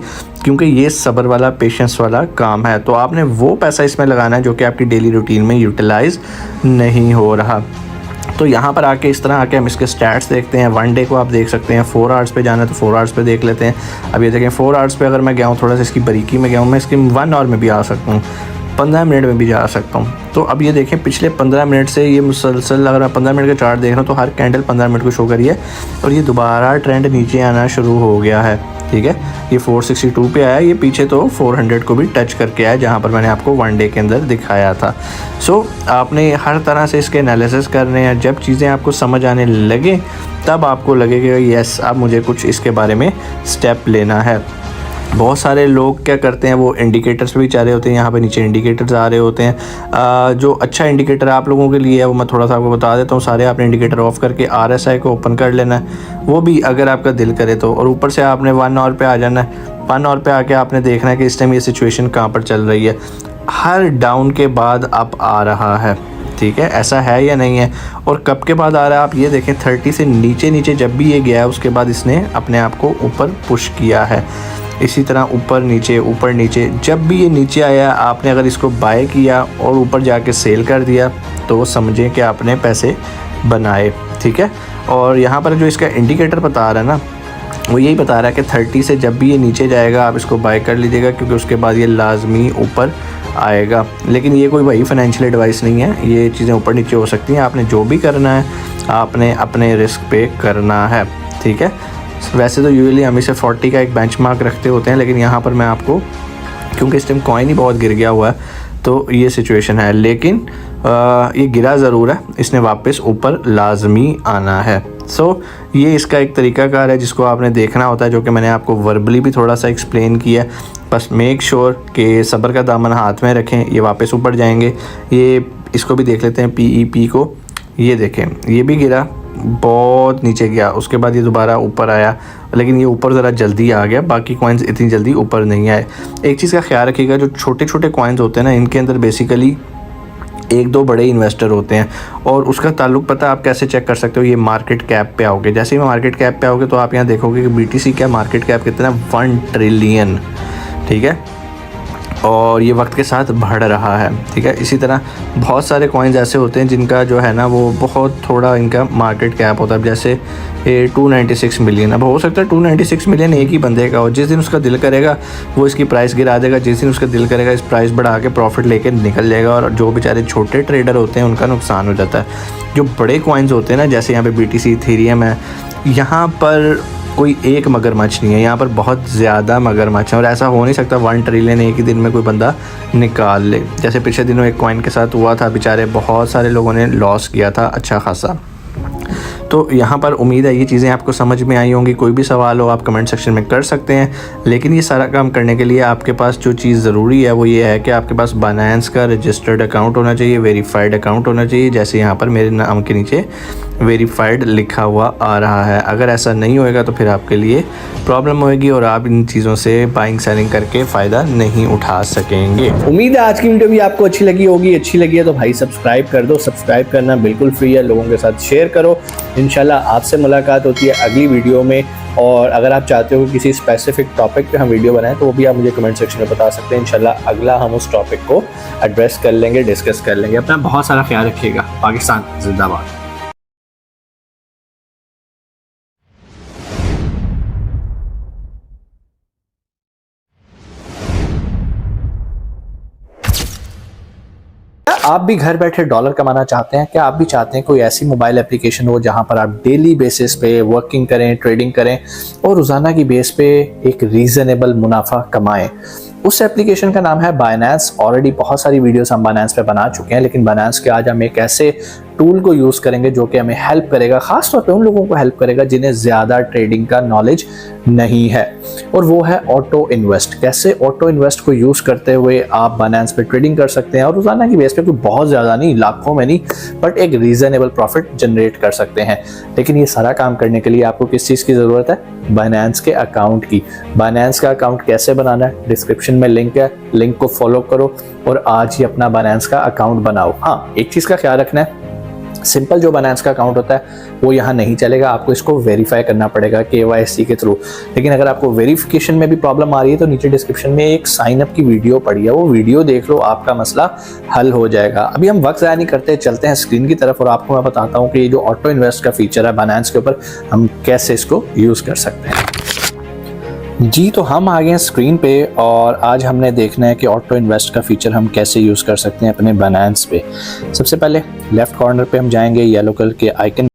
क्योंकि ये सब्र वाला, पेशेंस वाला काम है। तो आपने वो पैसा इसमें लगाना है जो कि आपकी डेली रूटीन में यूटिलाइज़ नहीं हो रहा। तो यहाँ पर आके इस तरह आके हम इसके स्टैट्स देखते हैं। 1 डे को आप देख सकते हैं, 4 आवर्स पे जाना है तो 4 आवर्स पे देख लेते हैं। अब ये देखें 4 आवर्स पे अगर मैं गया हूँ, थोड़ा सा इसकी बारीकी में गया हूँ, मैं इसकी 1 आवर में भी आ सकता हूँ, 15 मिनट में भी जा सकता हूँ। तो अब ये देखें पिछले 15 मिनट से ये मुसलसल, अगर मैं 15 मिनट का चार्ट देख रहा हूँ तो हर कैंडल 15 मिनट को शो करिए और ये दोबारा ट्रेंड नीचे आना शुरू हो गया है। ठीक है, ये 462 पे आया, ये पीछे तो 400 को भी टच करके आया जहाँ पर मैंने आपको 1 डे के अंदर दिखाया था। सो आपने हर तरह से इसके एनालिसिस करने हैं। जब चीज़ें आपको समझ आने लगे तब आपको लगेगा यस अब मुझे कुछ इसके बारे में स्टेप लेना है। बहुत सारे लोग क्या करते हैं, वो इंडिकेटर्स पे भी चाह रहे होते हैं, यहाँ पे नीचे इंडिकेटर्स आ रहे होते हैं। जो अच्छा इंडिकेटर आप लोगों के लिए है वो मैं थोड़ा सा आपको बता देता हूँ। सारे आपने इंडिकेटर ऑफ करके RSI को ओपन कर लेना है, वो भी अगर आपका दिल करे तो, और ऊपर से आपने 1 आवर पे आ जाना है। 1 आवर पे आके आपने देखना है कि इस टाइम ये सिचुएशन कहाँ पर चल रही है। हर डाउन के बाद अप आ रहा है, ठीक है, ऐसा है या नहीं है, और कब के बाद आ रहा है आप ये देखें। 30 से नीचे जब भी ये गया है उसके बाद इसने अपने आप को ऊपर पुश किया है। इसी तरह ऊपर नीचे जब भी ये नीचे आया आपने अगर इसको बाय किया और ऊपर जाके सेल कर दिया तो समझें कि आपने पैसे बनाए। ठीक है, और यहाँ पर जो इसका इंडिकेटर बता रहा है ना, वो यही बता रहा है कि 30 से जब भी ये नीचे जाएगा आप इसको बाय कर लीजिएगा, क्योंकि उसके बाद ये लाजमी ऊपर आएगा। लेकिन ये कोई वही फाइनेंशियल एडवाइस नहीं है, ये चीज़ें ऊपर नीचे हो सकती हैं। आपने जो भी करना है आपने अपने रिस्क पे करना है। ठीक है, वैसे तो यूजुअली हम इसे 40 का एक बेंचमार्क रखते होते हैं, लेकिन यहाँ पर मैं आपको, क्योंकि इस टाइम कॉइन ही बहुत गिर गया हुआ है तो ये सिचुएशन है, लेकिन ये गिरा ज़रूर है, इसने वापस ऊपर लाजमी आना है। सो ये इसका एक तरीकाकार है जिसको आपने देखना होता है, जो कि मैंने आपको वर्बली भी थोड़ा सा एक्सप्लेन किया। बस मेक श्योर कि सब्र का दामन हाथ में रखें, ये वापस ऊपर जाएंगे। ये इसको भी देख लेते हैं PEP को, ये देखें ये भी गिरा, बहुत नीचे गया, उसके बाद ये दोबारा ऊपर आया, लेकिन ये ऊपर ज़रा जल्दी आ गया, बाकी कॉइन्स इतनी जल्दी ऊपर नहीं आए। एक चीज़ का ख्याल रखिएगा, जो छोटे छोटे कॉइन्स होते हैं ना, इनके अंदर बेसिकली 1-2 बड़े इन्वेस्टर होते हैं, और उसका ताल्लुक पता आप कैसे चेक कर सकते हो, ये मार्केट कैप पे आओगे। जैसे ही मार्केट कैप पे आओगे तो आप यहाँ देखोगे कि BTC क्या मार्केट कैप कितना, 1 ट्रिलियन। ठीक है, और ये वक्त के साथ बढ़ रहा है। ठीक है, इसी तरह बहुत सारे कॉइन्स ऐसे होते हैं जिनका जो है ना वो बहुत थोड़ा इनका मार्केट कैप होता है। जैसे 296 मिलियन, अब हो सकता है 296 मिलियन एक ही बंदे का हो। जिस दिन उसका दिल करेगा वो इसकी प्राइस गिरा देगा, जिस दिन उसका दिल करेगा इस प्राइस बढ़ा के प्रॉफिट लेके निकल जाएगा, और जो बेचारे छोटे ट्रेडर होते हैं उनका नुकसान हो जाता है। जो बड़े कॉइन्स होते हैं ना, जैसे यहाँ पे BTC, इथेरियम है, यहाँ पर कोई एक मगरमच्छ नहीं है, यहाँ पर बहुत ज़्यादा मगरमच्छ है, और ऐसा हो नहीं सकता 1 ट्रिलियन एक ही दिन में कोई बंदा निकाल ले। जैसे पिछले दिनों एक कॉइन के साथ हुआ था, बेचारे बहुत सारे लोगों ने लॉस किया था अच्छा खासा। तो यहाँ पर उम्मीद है ये चीज़ें आपको समझ में आई होंगी। कोई भी सवाल हो आप कमेंट सेक्शन में कर सकते हैं, लेकिन ये सारा काम करने के लिए आपके पास जो चीज़ ज़रूरी है वो ये है कि आपके पास बाइनेंस का रजिस्टर्ड अकाउंट होना चाहिए, वेरीफाइड अकाउंट होना चाहिए। जैसे यहाँ पर मेरे नाम के नीचे वेरीफाइड लिखा हुआ आ रहा है। अगर ऐसा नहीं होएगा तो फिर आपके लिए प्रॉब्लम होएगी और आप इन चीज़ों से बाइंग सेलिंग करके फ़ायदा नहीं उठा सकेंगे। उम्मीद है आज की वीडियो भी आपको अच्छी लगी होगी। अच्छी लगी है तो भाई सब्सक्राइब कर दो, सब्सक्राइब करना बिल्कुल फ्री है, लोगों के साथ शेयर करो। इंशाल्लाह आपसे मुलाकात होती है अगली वीडियो में, और अगर आप चाहते हो कि किसी स्पेसिफिक टॉपिक पे हम वीडियो बनाएं तो वो भी आप मुझे कमेंट सेक्शन में बता सकते हैं। इंशाल्लाह अगला हम उस टॉपिक को एड्रेस कर लेंगे, डिस्कस कर लेंगे। अपना बहुत सारा ख्याल रखिएगा। पाकिस्तान जिंदाबाद। आप भी घर बैठे डॉलर कमाना चाहते हैं क्या? आप भी चाहते हैं कोई ऐसी मोबाइल एप्लीकेशन हो जहां पर आप डेली बेसिस पे वर्किंग करें, ट्रेडिंग करें और रोज़ाना की बेस पे एक रीज़नेबल मुनाफा कमाएं? उस एप्लीकेशन का नाम है बाइनेंस। ऑलरेडी बहुत सारी वीडियोस हम बाइनेंस पे बना चुके हैं, लेकिन बाइनेंस के आज हम एक ऐसे टूल को यूज़ करेंगे जो कि हमें हेल्प करेगा, ख़ास तौर पे उन लोगों को हेल्प करेगा जिन्हें ज़्यादा ट्रेडिंग का नॉलेज नहीं है, और वो है ऑटो इन्वेस्ट। कैसे ऑटो इन्वेस्ट को यूज़ करते हुए आप बाइनेंस पे ट्रेडिंग कर सकते हैं और रोज़ाना की बेस पे कोई बहुत ज़्यादा नहीं, लाखों में नहीं, बट एक रीज़नेबल प्रॉफिट जनरेट कर सकते हैं। लेकिन ये सारा काम करने के लिए आपको किस चीज़ की ज़रूरत है? बाइनेंस के अकाउंट की। बाइनेंस का अकाउंट कैसे बनाना है? डिस्क्रिप्शन में लिंक है, लिंक को फॉलो करो और आज ही अपना बाइनेंस का अकाउंट बनाओ। हाँ, एक चीज़ का ख्याल रखना है, सिंपल जो बाइनेंस का अकाउंट होता है वो यहाँ नहीं चलेगा, आपको इसको वेरीफाई करना पड़ेगा KYC के थ्रू। लेकिन अगर आपको वेरिफिकेशन में भी प्रॉब्लम आ रही है तो नीचे डिस्क्रिप्शन में एक साइन अप की वीडियो पड़ी है, वो वीडियो देख लो, आपका मसला हल हो जाएगा। अभी हम वक्त ज़ाया नहीं करते, चलते हैं स्क्रीन की तरफ और आपको मैं बताता हूँ कि ये जो ऑटो इन्वेस्ट का फीचर है बाइनेंस के ऊपर, हम कैसे इसको यूज़ कर सकते हैं। जी, तो हम आ गए हैं स्क्रीन पे और आज हमने देखना है कि ऑटो इन्वेस्ट का फीचर हम कैसे यूज़ कर सकते हैं अपने बाइनेंस पे। सबसे पहले लेफ्ट कॉर्नर पे हम जाएंगे, येलो कलर के आइकन